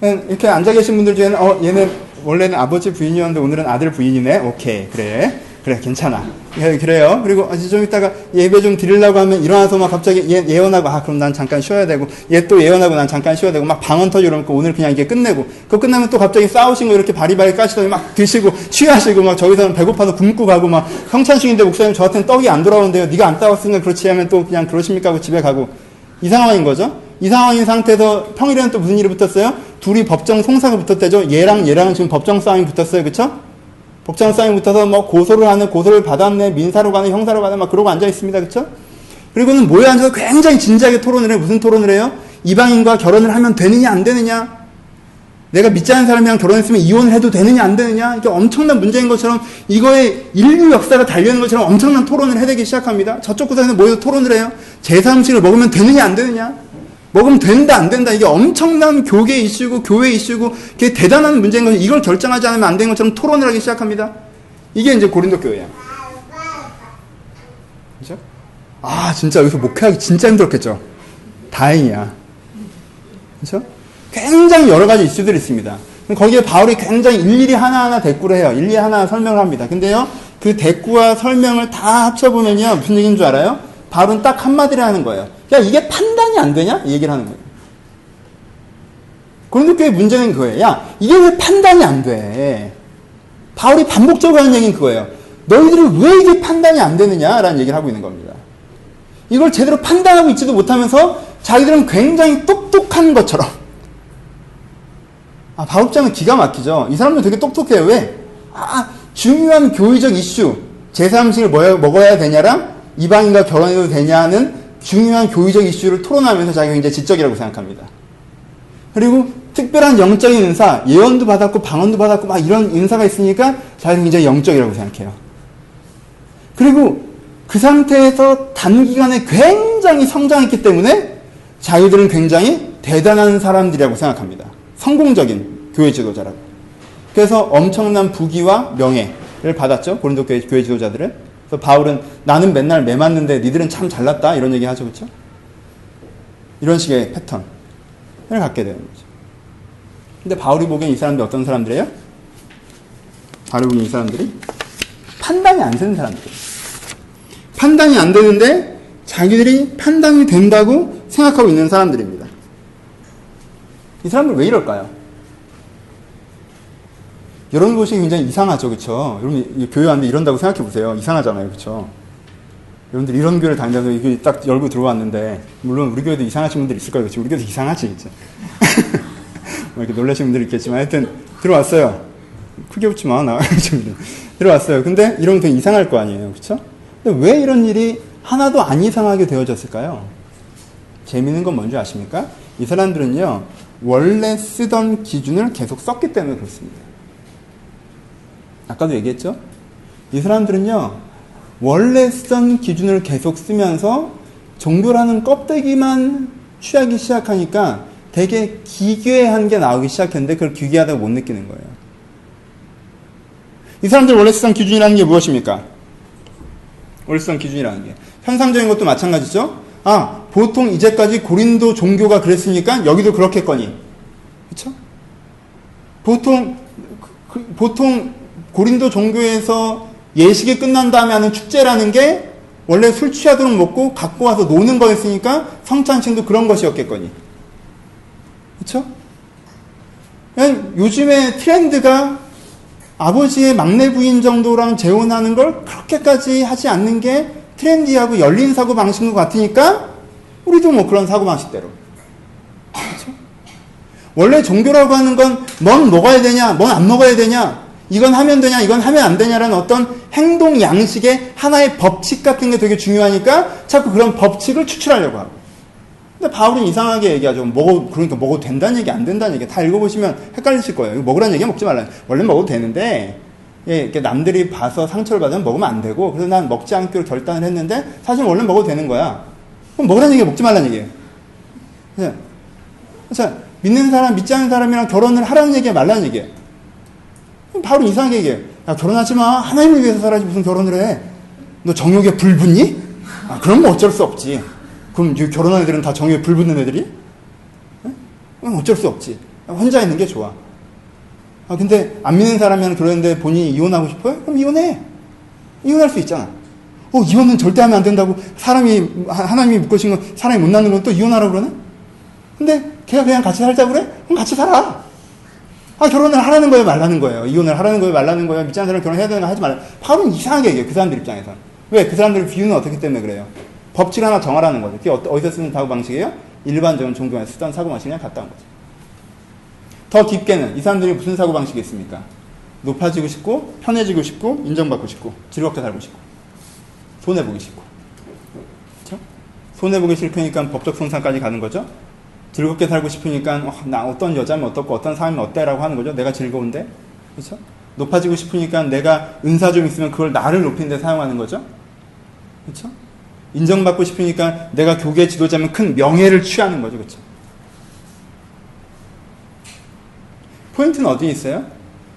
이렇게 앉아 계신 분들 중에는 얘는 원래는 아버지 부인이었는데 오늘은 아들 부인이네. 오케이. 그래 괜찮아. 그래요. 그리고 좀 이따가 예배 좀 드리려고 하면 일어나서 막 갑자기 예언하고 그럼 난 잠깐 쉬어야 되고, 얘 또 예언하고 난 잠깐 쉬어야 되고, 막 방언 터지고 그러니까 오늘 그냥 이게 끝내고, 그거 끝나면 또 갑자기 싸우신 거 이렇게 바리바리 까시더니 막 드시고 취하시고, 막 저기서는 배고파서 굶고 가고, 막 성찬식인데 목사님 저한테는 떡이 안 돌아오는데요. 네가 안 따왔으니까 그렇지 하면 또 그냥 그러십니까 하고 집에 가고, 이 상황인 거죠. 이 상황인 상태에서 평일에는 또 무슨 일이 붙었어요? 둘이 법정 송사가 붙었대죠. 얘랑은 지금 법정 싸움이 붙었어요. 그쵸? 법정 싸움이 붙어서 뭐 고소를 받았네, 민사로 가네, 형사로 가네, 막 그러고 앉아 있습니다. 그쵸? 그리고는 모여 앉아서 굉장히 진지하게 토론을 해요. 무슨 토론을 해요? 이방인과 결혼을 하면 되느냐, 안 되느냐? 내가 믿지 않는 사람이랑 결혼했으면 이혼을 해도 되느냐, 안 되느냐? 이게 엄청난 문제인 것처럼, 이거에 인류 역사가 달려있는 것처럼 엄청난 토론을 해대기 시작합니다. 저쪽 구석에서 모여서 토론을 해요. 제사음식을 먹으면 되느냐, 안 되느냐? 먹으면 된다, 안 된다. 이게 엄청난 교계 이슈고, 교회 이슈고, 그게 대단한 문제인 것이 이걸 결정하지 않으면 안 되는 것처럼 토론을 하기 시작합니다. 이게 이제 고린도 교회야. 그죠? 진짜 여기서 목회하기 진짜 힘들었겠죠? 다행이야. 그죠? 굉장히 여러 가지 이슈들이 있습니다. 거기에 바울이 굉장히 일일이 하나하나 대꾸를 해요. 일일이 하나하나 설명을 합니다. 근데요, 그 대꾸와 설명을 다 합쳐보면요, 무슨 얘기인 줄 알아요? 바울은 딱 한마디를 하는 거예요. 야, 이게 판단이 안 되냐? 이 얘기를 하는 거예요. 고린도 교회 문제는 그거예요. 야, 이게 왜 판단이 안 돼? 바울이 반복적으로 하는 얘기는 그거예요. 너희들이 왜 이게 판단이 안 되느냐라는 얘기를 하고 있는 겁니다. 이걸 제대로 판단하고 있지도 못하면서 자기들은 굉장히 똑똑한 것처럼. 바울장은 기가 막히죠. 이 사람들 되게 똑똑해요. 왜? 중요한 교의적 이슈, 제사음식을 먹어야 되냐랑 이방인과 결혼해도 되냐는 중요한 교의적 이슈를 토론하면서 자기가 굉장히 지적이라고 생각합니다. 그리고 특별한 영적인 은사, 예언도 받았고 방언도 받았고 막 이런 은사가 있으니까 자기는 굉장히 영적이라고 생각해요. 그리고 그 상태에서 단기간에 굉장히 성장했기 때문에 자기들은 굉장히 대단한 사람들이라고 생각합니다. 성공적인 교회 지도자라고. 그래서 엄청난 부귀와 명예를 받았죠. 고린도 교회 지도자들은. 그래서 바울은 나는 맨날 매 맞는데 니들은 참 잘났다 이런 얘기 하죠. 그렇죠? 이런 식의 패턴을 갖게 되는 거죠. 근데 바울이 보기엔 이 사람들이 어떤 사람들이에요? 바울이 보기엔 이 사람들이 판단이 안 되는 사람들이에요. 판단이 안 되는데 자기들이 판단이 된다고 생각하고 있는 사람들입니다. 이 사람들 왜 이럴까요? 여러분 보시기 굉장히 이상하죠. 그렇죠? 여러분 교회 왔는데 이런다고 생각해 보세요. 이상하잖아요. 그렇죠? 여러분들 이런 교회를 다닌다고 이게 딱 열고 들어왔는데 물론 우리 교회도 이상하신 분들 있을 거예요. 그렇죠? 우리 교회도 이상하지. 그렇죠? 뭐 이렇게 놀라신 분들이 있겠지만 하여튼 들어왔어요. 크게 웃지 마. 나 들어왔어요. 근데 이러면 되게 이상할 거 아니에요. 그렇죠? 근데 왜 이런 일이 하나도 안 이상하게 되어졌을까요? 재미있는 건 뭔지 아십니까? 이 사람들은요. 원래 쓰던 기준을 계속 썼기 때문에 그렇습니다. 아까도 얘기했죠? 이 사람들은요. 원래 쓰던 기준을 계속 쓰면서 종교라는 껍데기만 취하기 시작하니까 되게 기괴한 게 나오기 시작했는데 그걸 기괴하다고 못 느끼는 거예요. 이 사람들 원래 쓰던 기준이라는 게 무엇입니까? 원래 쓰던 기준이라는 게 현상적인 것도 마찬가지죠. 보통 이제까지 고린도 종교가 그랬으니까 여기도 그렇겠거니. 그렇죠? 보통 고린도 종교에서 예식이 끝난 다음에 하는 축제라는 게 원래 술 취하도록 먹고 갖고 와서 노는 거였으니까 성찬식도 그런 것이었겠거니. 그렇죠? 요즘에 트렌드가 아버지의 막내 부인 정도랑 재혼하는 걸 그렇게까지 하지 않는 게 트렌디하고 열린 사고방식인 것 같으니까 우리도 뭐 그런 사고방식대로. 그렇죠? 원래 종교라고 하는 건 뭔 먹어야 되냐, 뭔 안 먹어야 되냐, 이건 하면 되냐, 이건 하면 안 되냐라는 어떤 행동 양식의 하나의 법칙 같은 게 되게 중요하니까 자꾸 그런 법칙을 추출하려고 하고. 근데 바울은 이상하게 얘기하죠. 그러니까 먹어도 된다는 얘기, 안 된다는 얘기 다 읽어보시면 헷갈리실 거예요. 먹으라는 얘기 먹지 말라는. 원래 먹어도 되는데, 이렇게 남들이 봐서 상처를 받으면 먹으면 안 되고, 그래서 난 먹지 않기로 결단을 했는데, 사실 원래 먹어도 되는 거야. 그럼 먹으라는 얘기, 먹지 말라는 얘기예요. 자, 믿는 사람, 믿지 않는 사람이랑 결혼을 하라는 얘기야, 말라는 얘기예요. 바울은 이상하게 얘기해요. 야, 결혼하지 마. 하나님을 위해서 살아야지 무슨 결혼을 해. 너 정욕에 불 붙니? 그럼 뭐 어쩔 수 없지. 그럼 결혼한 애들은 다 정욕에 불 붙는 애들이? 그럼 어쩔 수 없지. 혼자 있는 게 좋아. 근데 안 믿는 사람이면 그러는데 본인이 이혼하고 싶어요? 그럼 이혼해. 이혼할 수 있잖아. 이혼은 절대 하면 안 된다고 하나님이 묶으신 건 사람이 못 낳는 건 또 이혼하라고 그러네? 근데 걔가 그냥 같이 살자고 그래? 그럼 같이 살아. 결혼을 하라는 거예요, 말라는 거예요. 이혼을 하라는 거예요, 말라는 거예요. 믿지 않는 사람 결혼해야 되는 거 하지 말라. 바울은 이상하게 얘기해요, 그 사람들 입장에서. 왜? 그 사람들 비유는 어떻기 때문에 그래요? 법칙 하나 정하라는 거죠. 그게 어디서 쓰는 사고방식이에요? 일반적인 종교에서 쓰던 사고방식이랑 같다는 거죠. 더 깊게는 이 사람들이 무슨 사고방식이 있습니까? 높아지고 싶고, 편해지고 싶고, 인정받고 싶고, 즐겁게 살고 싶고, 손해보기 싫고. 그렇죠? 손해보기 싫으니까 법적 손상까지 가는 거죠. 즐겁게 살고 싶으니까 나 어떤 여자면 어떻고 어떤 사람이면 어때라고 하는 거죠. 내가 즐거운데. 그렇죠? 높아지고 싶으니까 내가 은사 좀 있으면 그걸 나를 높이는 데 사용하는 거죠. 그렇죠? 인정받고 싶으니까 내가 교계 지도자면 큰 명예를 취하는 거죠. 그렇죠? 포인트는 어디 있어요?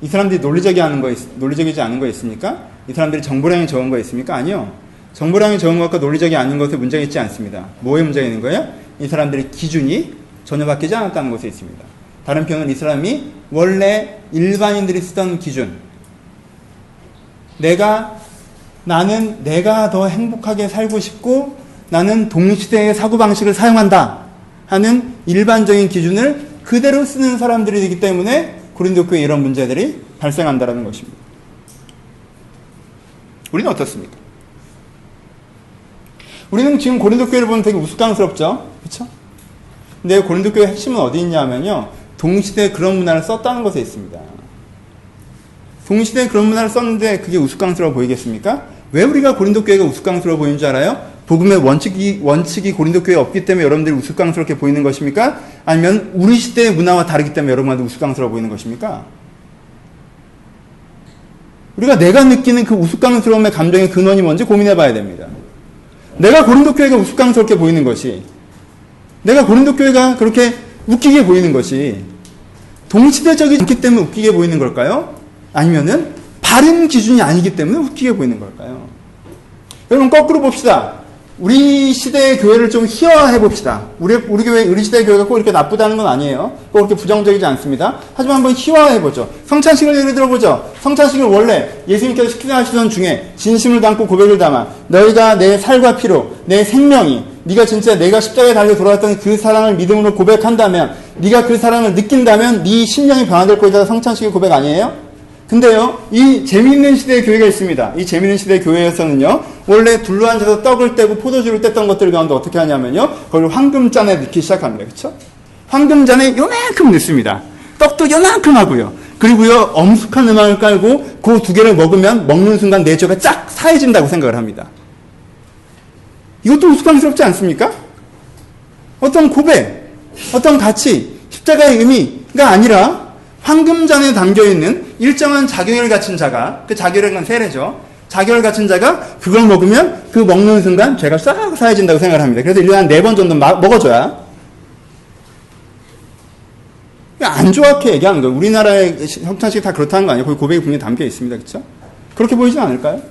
이 사람들이 논리적이지 않은 거 있습니까? 이 사람들이 정보량이 적은 거 있습니까? 아니요. 정보량이 적은 것과 논리적이 아닌 것에 문제가 있지 않습니다. 뭐에 문제가 있는 거예요? 이 사람들의 기준이 전혀 바뀌지 않았다는 것에 있습니다. 다른 표현은 이 사람이 원래 일반인들이 쓰던 기준, 나는 내가 더 행복하게 살고 싶고 나는 동시대의 사고방식을 사용한다 하는 일반적인 기준을 그대로 쓰는 사람들이 되기 때문에 고린도 교회에 이런 문제들이 발생한다는 것입니다. 우리는 어떻습니까? 우리는 지금 고린도 교회를 보면 되게 우스꽝스럽죠? 그렇죠? 근데 고린도 교회 핵심은 어디 있냐면요, 동시대에 그런 문화를 썼다는 것에 있습니다. 동시대에 그런 문화를 썼는데 그게 우스꽝스러워 보이겠습니까? 왜 우리가 고린도 교회가 우스꽝스러워 보이는 줄 알아요? 복음의 원칙이 고린도 교회에 없기 때문에 여러분들이 우스꽝스럽게 보이는 것입니까? 아니면 우리 시대의 문화와 다르기 때문에 여러분한테 우스꽝스러워 보이는 것입니까? 우리가 내가 느끼는 그 우스꽝스러움의 감정의 근원이 뭔지 고민해 봐야 됩니다. 내가 고린도 교회가 우스꽝스럽게 보이는 것이, 내가 고린도 교회가 그렇게 웃기게 보이는 것이 동시대적이지 않기 때문에 웃기게 보이는 걸까요? 아니면은 바른 기준이 아니기 때문에 웃기게 보이는 걸까요? 여러분 거꾸로 봅시다. 우리 시대의 교회를 좀 희화해 봅시다. 우리 교회, 우리 시대의 교회가 꼭 이렇게 나쁘다는 건 아니에요. 꼭 그렇게 부정적이지 않습니다. 하지만 한번 희화해 보죠. 성찬식을 예를 들어보죠. 성찬식을 원래 예수님께서 시키시던 중에 진심을 담고 고백을 담아 너희가 내 살과 피로 내 생명이 네가 진짜 내가 십자가에 달려 돌아왔던 그 사랑을 믿음으로 고백한다면, 네가 그 사랑을 느낀다면 네 심령이 변화될 것이다. 성찬식의 고백 아니에요? 근데요, 이 재미있는 시대의 교회가 있습니다. 이 재미있는 시대의 교회에서는요, 원래 둘러앉아서 떡을 떼고 포도주를 뗐던 것들 가운데 어떻게 하냐면요, 그걸 황금잔에 넣기 시작합니다. 그쵸? 황금잔에 요만큼 넣습니다. 떡도 요만큼 하고요. 그리고요, 엄숙한 음악을 깔고 그 두 개를 먹으면 먹는 순간 내 젖가 쫙 사해진다고 생각을 합니다. 이것도 우스꽝스럽지 않습니까? 어떤 고백, 어떤 가치, 십자가의 의미가 아니라 황금잔에 담겨있는 일정한 자결을 갖춘 자가, 그 자결은 세례죠. 자결을 갖춘 자가 그걸 먹으면 그 먹는 순간 죄가 싹 사해진다고 생각을 합니다. 그래서 1년에 한 4번 정도 먹어줘야. 안 좋게 얘기하는 거예요. 우리나라의 성찬식이 다 그렇다는 거 아니에요. 거기 고백이 분명히 담겨 있습니다. 그렇죠? 그렇게 보이지 않을까요?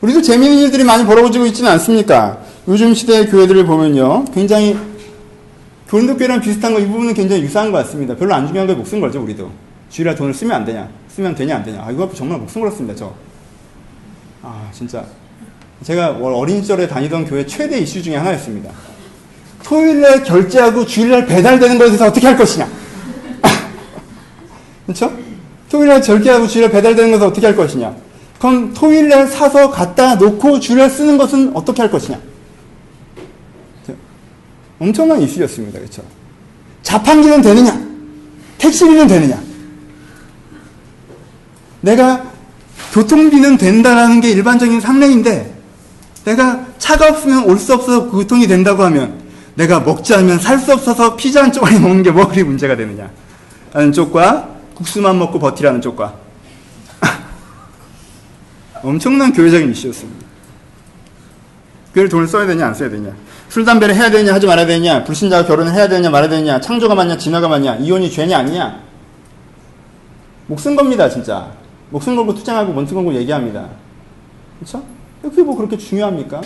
우리도 재미있는 일들이 많이 벌어지고 있지는 않습니까? 요즘 시대의 교회들을 보면요, 굉장히 고린도 교회랑 비슷한 거, 이 부분은 굉장히 유사한 것 같습니다. 별로 안 중요한 거에 목숨 걸죠, 우리도. 주일날 돈을 쓰면 안 되냐? 쓰면 되냐, 안 되냐? 이거 정말 목숨 걸었습니다, 저. 진짜. 제가 어린 시절에 다니던 교회 최대 이슈 중에 하나였습니다. 토요일날 결제하고 주일날 배달되는 것에 대해서 어떻게 할 것이냐? 그렇죠? 토요일날 결제하고 주일날 배달되는 것을 어떻게 할 것이냐? 그럼 토요일날 사서 갖다 놓고 주일날 쓰는 것은 어떻게 할 것이냐? 엄청난 이슈였습니다. 그렇죠? 자판기는 되느냐? 택시비는 되느냐? 내가 교통비는 된다라는 게 일반적인 상례인데, 내가 차가 없으면 올 수 없어서 교통이 된다고 하면, 내가 먹지 않으면 살 수 없어서 피자 한 조각이 먹는 게 뭐 그리 문제가 되느냐? 라는 쪽과 국수만 먹고 버티라는 쪽과 엄청난 교회적인 이슈였습니다. 교회를 돈을 써야 되냐 안 써야 되냐, 술 담배를 해야 되냐 하지 말아야 되냐, 불신자가 결혼을 해야 되냐 말아야 되냐, 창조가 맞냐 진화가 맞냐, 이혼이 죄냐 아니냐. 목숨 겁니다. 진짜 목숨 걸고 투쟁하고 몸숨 걸고 얘기합니다. 그렇죠? 그게 뭐 그렇게 중요합니까?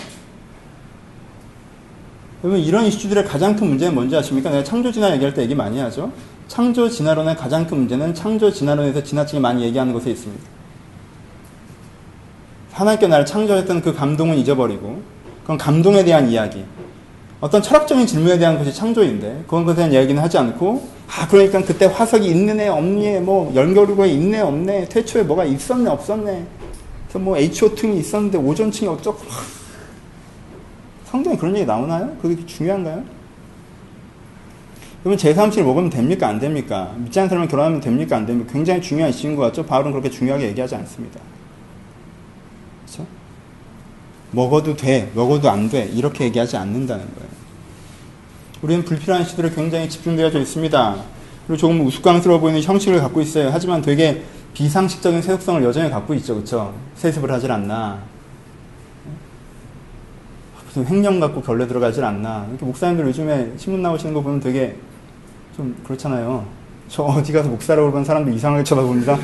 여러분, 이런 이슈들의 가장 큰 문제는 뭔지 아십니까? 내가 창조 진화 얘기할 때 얘기 많이 하죠. 창조 진화론의 가장 큰 문제는 창조 진화론에서 지나치게 많이 얘기하는 것에 있습니다. 하나님께 나를 창조했던 그 감동은 잊어버리고, 그건 감동에 대한 이야기, 어떤 철학적인 질문에 대한 것이 창조인데 그것에 대한 이야기는 하지 않고, 그러니까 그때 화석이 있는 애 없니, 뭐 연결고에 있네 없네, 태초에 뭐가 있었네 없었네, 그래서 뭐 H.O.층이 있었는데 오존층이 어쩌고. 성경에 그런 얘기 나오나요? 그게 중요한가요? 그러면 제3칠 먹으면 됩니까 안 됩니까? 믿지 않는 사람은 결혼하면 됩니까 안 됩니까? 굉장히 중요한 이슈인 것 같죠? 바울은 그렇게 중요하게 얘기하지 않습니다. 그렇죠? 먹어도 돼, 먹어도 안 돼, 이렇게 얘기하지 않는다는 거예요. 우리는 불필요한 이슈들에 굉장히 집중되어져 있습니다. 그리고 조금 우스꽝스러워 보이는 형식을 갖고 있어요. 하지만 되게 비상식적인 세속성을 여전히 갖고 있죠. 그렇죠? 세습을 하질 않나, 무슨 횡령 갖고 결례 들어가질 않나. 이렇게 목사님들 요즘에 신문 나오시는 거 보면 되게 좀 그렇잖아요. 저 어디 가서 목사라고 그러면 사람들 이상하게 쳐다봅니다.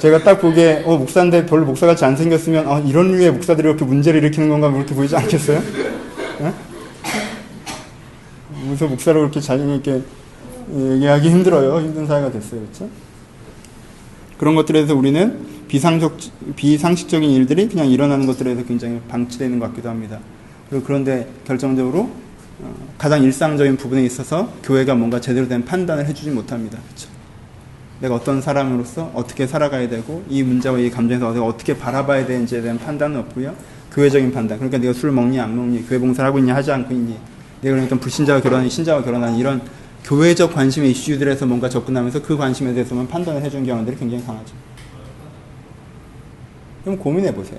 제가 딱 보기에 목사인데 별로 목사 같이 안 생겼으면 이런 류의 목사들이 이렇게 문제를 일으키는 건가 그렇게 보이지 않겠어요? 무슨 목사라고 그렇게 이렇게 얘기하기 힘들어요. 힘든 사회가 됐어요. 그렇죠? 그런 것들에 대해서 우리는 비상식적인 일들이 그냥 일어나는 것들에 대해서 굉장히 방치되는 것 같기도 합니다. 그리고 그런데 결정적으로 가장 일상적인 부분에 있어서 교회가 뭔가 제대로 된 판단을 해주지 못합니다. 그렇죠? 내가 어떤 사람으로서 어떻게 살아가야 되고, 이 문제와 이 감정에서 어떻게 바라봐야 되는지에 대한 판단은 없고요. 교회적인 판단, 그러니까 내가 술을 먹니 안 먹니, 교회 봉사를 하고 있냐 하지 않고 있니, 내가 그러니까 불신자가 결혼하니 신자가 결혼하니, 이런 교회적 관심의 이슈들에서 뭔가 접근하면서 그 관심에 대해서만 판단을 해주는 경우들이 굉장히 강하죠. 그럼 고민해 보세요.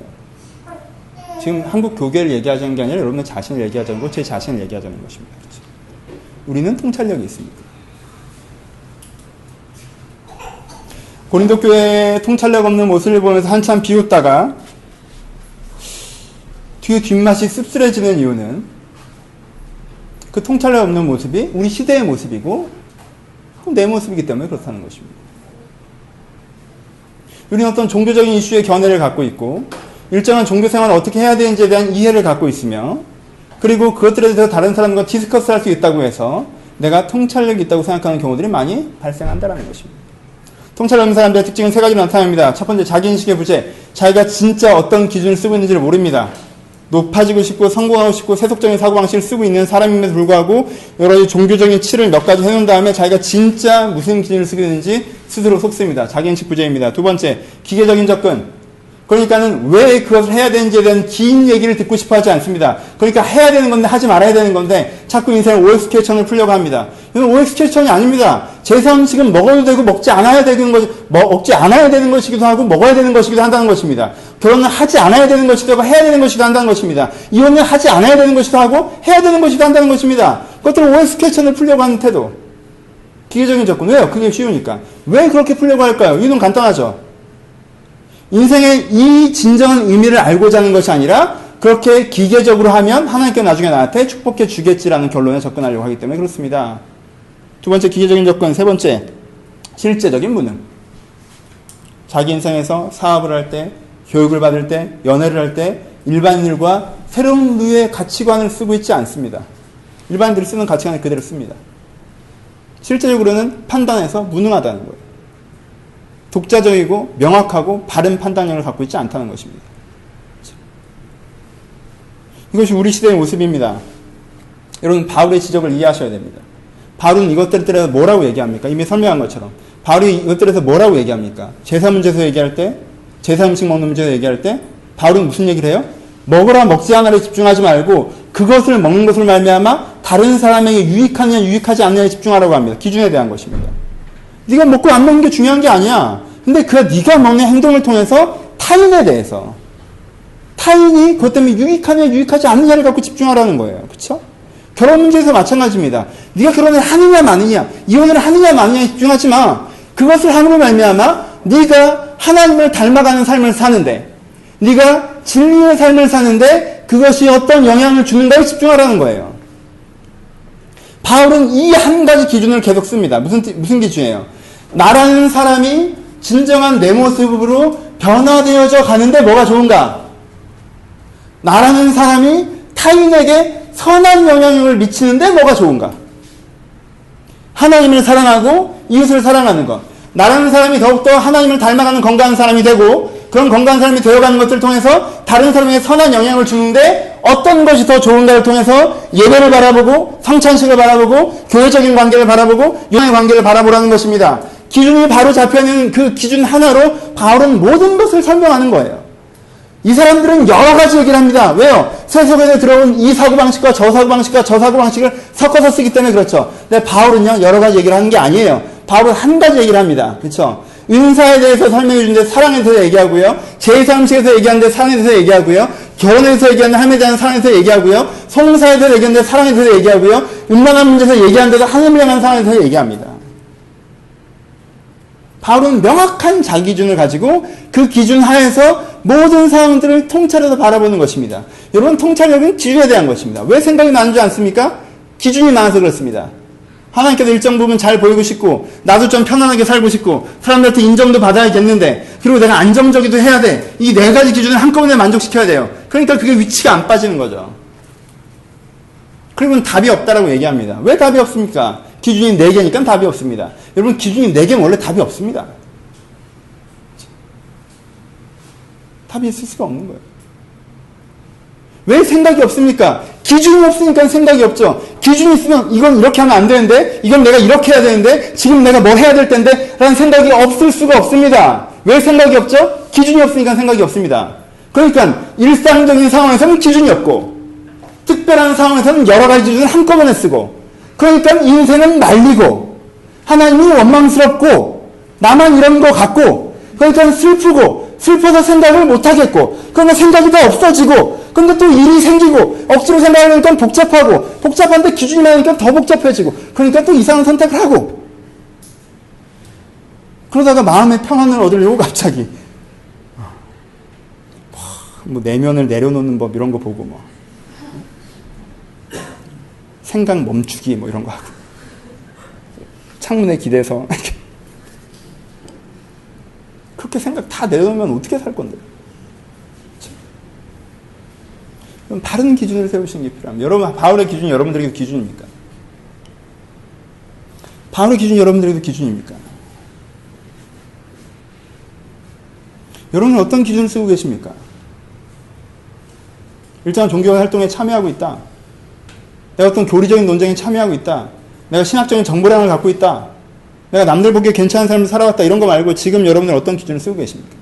지금 한국 교계를 얘기하자는 게 아니라 여러분의 자신을 얘기하자는 거, 제 자신을 얘기하자는 것입니다. 그렇죠? 우리는 통찰력이 있습니다. 고린도 교회의 통찰력 없는 모습을 보면서 한참 비웃다가 뒤에 뒷맛이 씁쓸해지는 이유는 그 통찰력 없는 모습이 우리 시대의 모습이고 내 모습이기 때문에 그렇다는 것입니다. 우리는 어떤 종교적인 이슈의 견해를 갖고 있고 일정한 종교 생활을 어떻게 해야 되는지에 대한 이해를 갖고 있으며 그리고 그것들에 대해서 다른 사람과 디스커스 할 수 있다고 해서 내가 통찰력이 있다고 생각하는 경우들이 많이 발생한다는 것입니다. 통찰력 없는 사람들의 특징은 세 가지로 나타납니다. 첫 번째, 자기인식의 부재. 자기가 진짜 어떤 기준을 쓰고 있는지를 모릅니다. 높아지고 싶고 성공하고 싶고 세속적인 사고방식을 쓰고 있는 사람임에도 불구하고 여러 가지 종교적인 치를 몇 가지 해놓은 다음에 자기가 진짜 무슨 기준을 쓰고 있는지 스스로 속습니다. 자기인식 부재입니다. 두 번째, 기계적인 접근. 그러니까는 왜 그것을 해야 되는지에 대한 긴 얘기를 듣고 싶어 하지 않습니다. 그러니까 해야 되는 건데 하지 말아야 되는 건데 자꾸 인생을 OX 퀘스천을 풀려고 합니다. 이건 OX 퀘스천이 아닙니다. 제사음식은 먹어도 되고 먹지 않아야 되는 것, 먹지 않아야 되는 것이기도 하고 먹어야 되는 것이기도 한다는 것입니다. 결혼을 하지 않아야 되는 것이기도 하고 해야 되는 것이기도 한다는 것입니다. 이혼을 하지 않아야 되는 것이기도 하고 해야 되는 것이기도 한다는 것입니다. 그것들은 OX 퀘스천을 풀려고 하는 태도. 기계적인 접근. 왜요? 그게 쉬우니까. 왜 그렇게 풀려고 할까요? 이유는 간단하죠. 인생의 이 진정한 의미를 알고자 하는 것이 아니라 그렇게 기계적으로 하면 하나님께 나중에 나한테 축복해 주겠지라는 결론에 접근하려고 하기 때문에 그렇습니다. 두 번째, 기계적인 접근. 세 번째, 실제적인 무능. 자기 인생에서 사업을 할 때, 교육을 받을 때, 연애를 할 때 일반인들과 새로운 류의 가치관을 쓰고 있지 않습니다. 일반인들이 쓰는 가치관을 그대로 씁니다. 실제적으로는 판단에서 무능하다는 거예요. 독자적이고 명확하고 바른 판단력을 갖고 있지 않다는 것입니다. 이것이 우리 시대의 모습입니다. 여러분, 바울의 지적을 이해하셔야 됩니다. 바울은 이것들에 대해서 뭐라고 얘기합니까? 이미 설명한 것처럼 바울이 이것들에 대해서 뭐라고 얘기합니까? 제사 문제에서 얘기할 때, 제사 음식 먹는 문제에서 얘기할 때 바울은 무슨 얘기를 해요? 먹으라 먹지 않으라에 집중하지 말고 그것을 먹는 것을 말미암아 다른 사람에게 유익하느냐 유익하지 않느냐에 집중하라고 합니다. 기준에 대한 것입니다. 네가 먹고 안 먹는 게 중요한 게 아니야. 근데 네가 먹는 행동을 통해서 타인에 대해서 타인이 그것 때문에 유익하느냐 유익하지 않느냐를 갖고 집중하라는 거예요. 그렇죠? 결혼 문제에서 마찬가지입니다. 네가 결혼을 하느냐 마느냐, 이혼을 하느냐 마느냐에 집중하지 마. 그것을 함으로 말미암아 네가 하나님을 닮아가는 삶을 사는데, 네가 진리의 삶을 사는데 그것이 어떤 영향을 주는가에 집중하라는 거예요. 바울은 이 한 가지 기준을 계속 씁니다. 무슨 기준이에요? 나라는 사람이 진정한 내 모습으로 변화되어져 가는데 뭐가 좋은가? 나라는 사람이 타인에게 선한 영향력을 미치는데 뭐가 좋은가? 하나님을 사랑하고 이웃을 사랑하는 것. 나라는 사람이 더욱더 하나님을 닮아가는 건강한 사람이 되고 그런 건강한 사람이 되어가는 것들을 통해서 다른 사람에게 선한 영향을 주는데 어떤 것이 더 좋은가를 통해서 예배를 바라보고 성찬식을 바라보고 교회적인 관계를 바라보고 영의 관계를 바라보라는 것입니다. 기준이 바로 잡혀있는 그 기준 하나로 바울은 모든 것을 설명하는 거예요. 이 사람들은 여러 가지 얘기를 합니다. 왜요? 세속에서 들어온 이 사고방식과 저 사고방식과 저 사고방식을 섞어서 쓰기 때문에 그렇죠. 근데 바울은요, 여러 가지 얘기를 하는 게 아니에요. 바울은 한 가지 얘기를 합니다. 그렇죠? 은사에 대해서 설명해 주는데 사랑에 대해서 얘기하고요. 제사음식에서 얘기하는데 사랑에 대해서 얘기하고요. 결혼에서 얘기하는데 하나님에 대한 사랑에 대해서 얘기하고요. 송사에 대해서 얘기하는데 사랑에 대해서 얘기하고요. 음란한 문제에서 얘기하는데도 하나님을 향한 사랑에 대해서 얘기합니다. 바울은 명확한 자기 기준을 가지고 그 기준 하에서 모든 상황들을 통찰해서 바라보는 것입니다. 여러분, 통찰력은 기준에 대한 것입니다. 왜 생각이 나누지 않습니까? 기준이 많아서 그렇습니다. 하나님께서 일정 부분 잘 보이고 싶고 나도 좀 편안하게 살고 싶고 사람들한테 인정도 받아야겠는데 그리고 내가 안정적이도 해야 돼. 이 네 가지 기준을 한꺼번에 만족시켜야 돼요. 그러니까 그게 위치가 안 빠지는 거죠. 그리고는 답이 없다라고 얘기합니다. 왜 답이 없습니까? 기준이 4개니까 답이 없습니다. 여러분, 기준이 4개면 원래 답이 없습니다. 답이 있을 수가 없는 거예요. 왜 생각이 없습니까? 기준이 없으니까 생각이 없죠. 기준이 있으면 이건 이렇게 하면 안 되는데, 이건 내가 이렇게 해야 되는데, 지금 내가 뭘 해야 될 텐데 라는 생각이 없을 수가 없습니다. 왜 생각이 없죠? 기준이 없으니까 생각이 없습니다. 그러니까 일상적인 상황에서는 기준이 없고 특별한 상황에서는 여러 가지 기준을 한꺼번에 쓰고, 그러니까 인생은 말리고 하나님이 원망스럽고 나만 이런 거 같고, 그러니까 슬프고 슬퍼서 생각을 못하겠고, 그러면 생각이 다 없어지고, 근데 또 일이 생기고, 억지로 생각하니까 복잡하고, 복잡한데 기준이 많으니까 더 복잡해지고, 그러니까 또 이상한 선택을 하고, 그러다가 마음의 평안을 얻으려고 갑자기 뭐 내면을 내려놓는 법 이런 거 보고 뭐 생각 멈추기 뭐 이런 거 하고 창문에 기대서 그렇게 생각 다 내려놓으면 어떻게 살 건데? 그럼 바른 기준을 세우시는 게 필요합니다. 여러분, 바울의 기준이 여러분들에게도 기준입니까? 바울의 기준이 여러분들에게도 기준입니까? 여러분은 어떤 기준을 쓰고 계십니까? 일정한 종교 활동에 참여하고 있다. 내가 어떤 교리적인 논쟁에 참여하고 있다. 내가 신학적인 정보량을 갖고 있다. 내가 남들 보기에 괜찮은 삶을 살아왔다. 이런 거 말고 지금 여러분은 어떤 기준을 쓰고 계십니까?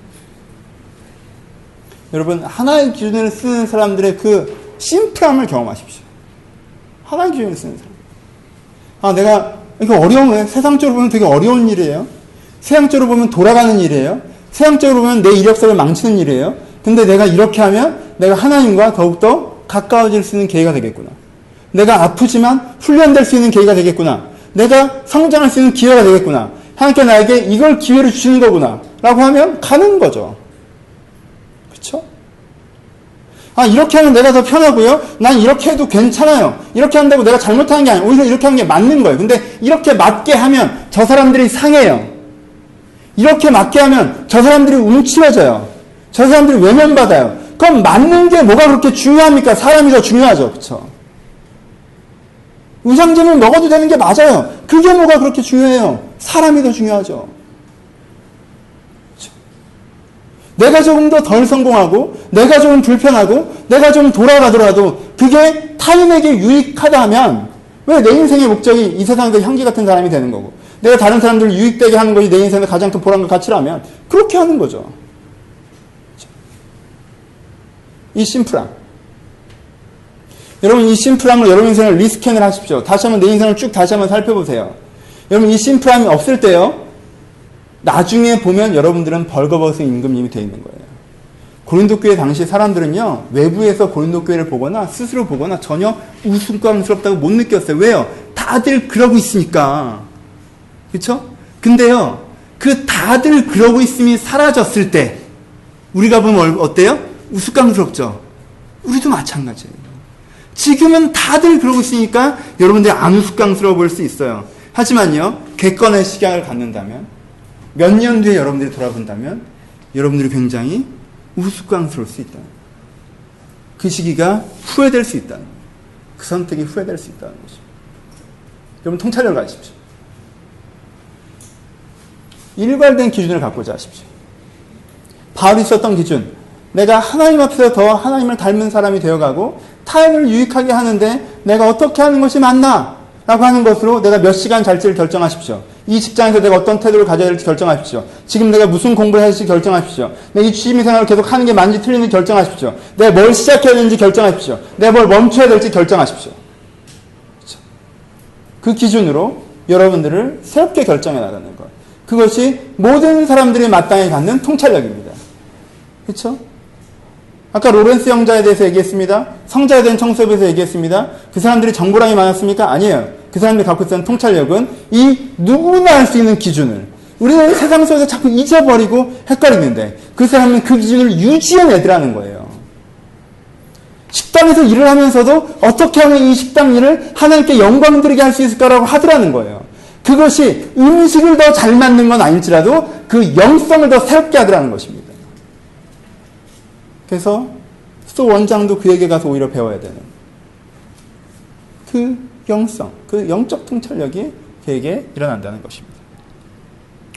여러분, 하나의 기준을 쓰는 사람들의 그 심플함을 경험하십시오. 하나의 기준을 쓰는 사람. 내가 이거 어려운, 세상적으로 보면 되게 어려운 일이에요. 세상적으로 보면 돌아가는 일이에요. 세상적으로 보면 내 이력서를 망치는 일이에요. 근데 내가 이렇게 하면 내가 하나님과 더욱더 가까워질 수 있는 계기가 되겠구나. 내가 아프지만 훈련될 수 있는 계기가 되겠구나. 내가 성장할 수 있는 기회가 되겠구나. 하나님께 나에게 이걸 기회로 주시는 거구나. 라고 하면 가는 거죠. 그렇죠? 이렇게 하면 내가 더 편하고요. 난 이렇게 해도 괜찮아요. 이렇게 한다고 내가 잘못하는 게 아니에요. 오히려 이렇게 하는 게 맞는 거예요. 근데 이렇게 맞게 하면 저 사람들이 상해요. 이렇게 맞게 하면 저 사람들이 움츠러져요. 저 사람들이 외면받아요. 그럼 맞는 게 뭐가 그렇게 중요합니까? 사람이 더 중요하죠. 그렇죠? 우상제물 먹어도 되는 게 맞아요. 그게 뭐가 그렇게 중요해요? 사람이 더 중요하죠. 그렇죠? 내가 조금 더 덜 성공하고 내가 조금 불편하고 내가 좀 돌아가더라도 그게 타인에게 유익하다면 왜 내 인생의 목적이 이 세상에서 향기 같은 사람이 되는 거고 내가 다른 사람들을 유익되게 하는 것이 내 인생의 가장 큰 보람과 가치라면 그렇게 하는 거죠. 이 심플함. 여러분, 이 심플함으로 여러분 인생을 리스캔을 하십시오. 다시 한번 내 인생을 쭉 다시 한번 살펴보세요. 여러분, 이 심플함이 없을 때요, 나중에 보면 여러분들은 벌거벗은 임금님이 되어 있는 거예요. 고린도 교회 당시 사람들은요, 외부에서 고린도 교회를 보거나 스스로 보거나 전혀 우스꽝스럽다고 못 느꼈어요. 왜요? 다들 그러고 있으니까. 그렇죠? 근데요, 그 다들 그러고 있음이 사라졌을 때 우리가 보면 어때요? 우스꽝스럽죠? 우리도 마찬가지예요. 지금은 다들 그러고 있으니까 여러분들이 안 우스꽝스러워 보일 수 있어요. 하지만요, 객관의 시각을 갖는다면 몇 년 뒤에 여러분들이 돌아본다면 여러분들이 굉장히 우스꽝스러울 수 있다. 그 시기가 후회될 수 있다. 그 선택이 후회될 수 있다는 거죠. 여러분, 통찰력을 가지십시오. 일괄된 기준을 갖고자 하십시오. 바울이 썼던 기준, 내가 하나님 앞에서 더 하나님을 닮은 사람이 되어가고 타인을 유익하게 하는데 내가 어떻게 하는 것이 맞나? 라고 하는 것으로 내가 몇 시간 잘지를 결정하십시오. 이 직장에서 내가 어떤 태도를 가져야 될지 결정하십시오. 지금 내가 무슨 공부를 해야 될지 결정하십시오. 내가 이 취미생활을 계속 하는 게 맞는지 틀린지 결정하십시오. 내가 뭘 시작해야 되는지 결정하십시오. 내가 뭘 멈춰야 될지 결정하십시오. 그렇죠? 그 기준으로 여러분들을 새롭게 결정해 나가는 것. 그것이 모든 사람들이 마땅히 갖는 통찰력입니다. 그렇죠? 아까 로렌스 형제에 대해서 얘기했습니다. 성자에 대한 청소에 대해서 얘기했습니다. 그 사람들이 정보량이 많았습니까? 아니에요. 그 사람들이 갖고 있었던 통찰력은 이 누구나 알 수 있는 기준을 우리는 세상 속에서 자꾸 잊어버리고 헷갈리는데 그 사람은 그 기준을 유지해내더라는 거예요. 식당에서 일을 하면서도 어떻게 하면 이 식당 일을 하나님께 영광 드리게 할 수 있을까라고 하더라는 거예요. 그것이 음식을 더 잘 만든 건 아닐지라도 그 영성을 더 새롭게 하더라는 것입니다. 그래서 소 원장도 그에게 가서 오히려 배워야 되는 그 영성, 그 영적 통찰력이 그에게 일어난다는 것입니다.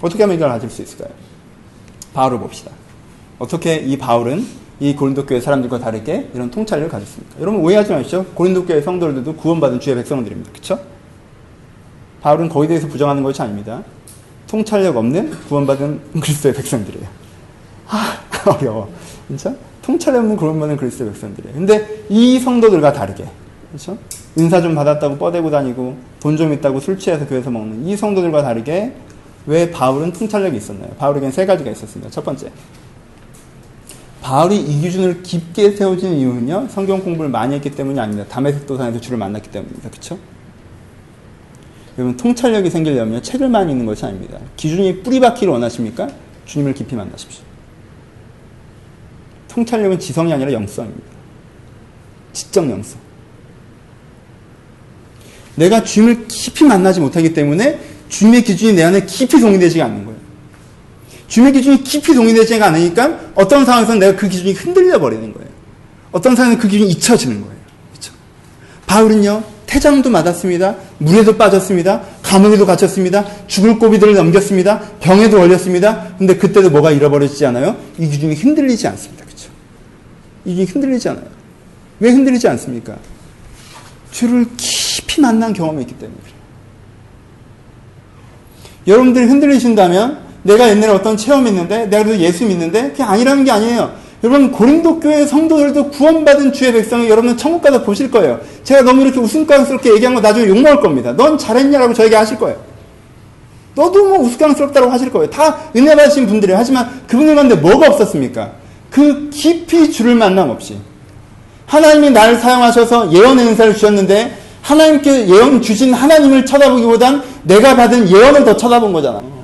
어떻게 하면 이걸 가질 수 있을까요? 바울을 봅시다. 어떻게 이 바울은 이 고린도 교회 사람들과 다르게 이런 통찰력을 가졌습니까? 여러분 오해하지 마십시오. 고린도 교회 성도들도 구원받은 주의 백성들입니다. 그렇죠? 바울은 거기에 대해서 부정하는 것이 아닙니다. 통찰력 없는 구원받은 그리스도의 백성들이에요. 어려워. 진짜? 통찰력 없는 구원받은 그리스도의 백성들이에요. 근데 이 성도들과 다르게, 그렇죠? 은사 좀 받았다고 뻗대고 다니고 돈 좀 있다고 술 취해서 교회에서 먹는 이 성도들과 다르게 왜 바울은 통찰력이 있었나요? 바울에겐 세 가지가 있었습니다. 첫 번째, 바울이 이 기준을 깊게 세워진 이유는요, 성경 공부를 많이 했기 때문이 아닙니다. 다메섹 도상에서 주를 만났기 때문입니다. 그쵸? 여러분, 통찰력이 생기려면 책을 많이 읽는 것이 아닙니다. 기준이 뿌리박히를 원하십니까? 주님을 깊이 만나십시오. 통찰력은 지성이 아니라 영성입니다. 지적 영성. 내가 주님을 깊이 만나지 못하기 때문에 주님의 기준이 내 안에 깊이 동의되지 않는 거예요. 주님의 기준이 깊이 동의되지 않으니까 어떤 상황에서는 내가 그 기준이 흔들려 버리는 거예요. 어떤 상황에서는 그 기준이 잊혀지는 거예요. 그렇죠? 바울은요, 태장도 맞았습니다. 물에도 빠졌습니다. 감옥에도 갇혔습니다. 죽을 고비들을 넘겼습니다. 병에도 걸렸습니다. 근데 그때도 뭐가 잃어버리지 않아요? 이 기준이 흔들리지 않습니다. 그렇죠? 이 기준이 흔들리지 않아요. 왜 흔들리지 않습니까? 주를 깊이 만난 경험이 있기 때문에 그래요. 여러분들이 흔들리신다면 내가 옛날에 어떤 체험이 있는데 내가 그래도 예수 믿는데 그게 아니라는 게 아니에요. 여러분, 고린도 교회 성도들도 구원받은 주의 백성이 여러분은 천국 가서 보실 거예요. 제가 너무 이렇게 우스꽝스럽게 얘기한 거 나중에 욕먹을 겁니다. 넌 잘했냐라고 저에게 하실 거예요. 너도 뭐 우스꽝스럽다고 하실 거예요. 다 은혜 받으신 분들이에요. 하지만 그분들 가운데 뭐가 없었습니까? 그 깊이 주를 만남 없이 하나님이 나를 사용하셔서 예언의 은사를 주셨는데 하나님께 예언 주신 하나님을 쳐다보기보단 내가 받은 예언을 더 쳐다본 거잖아.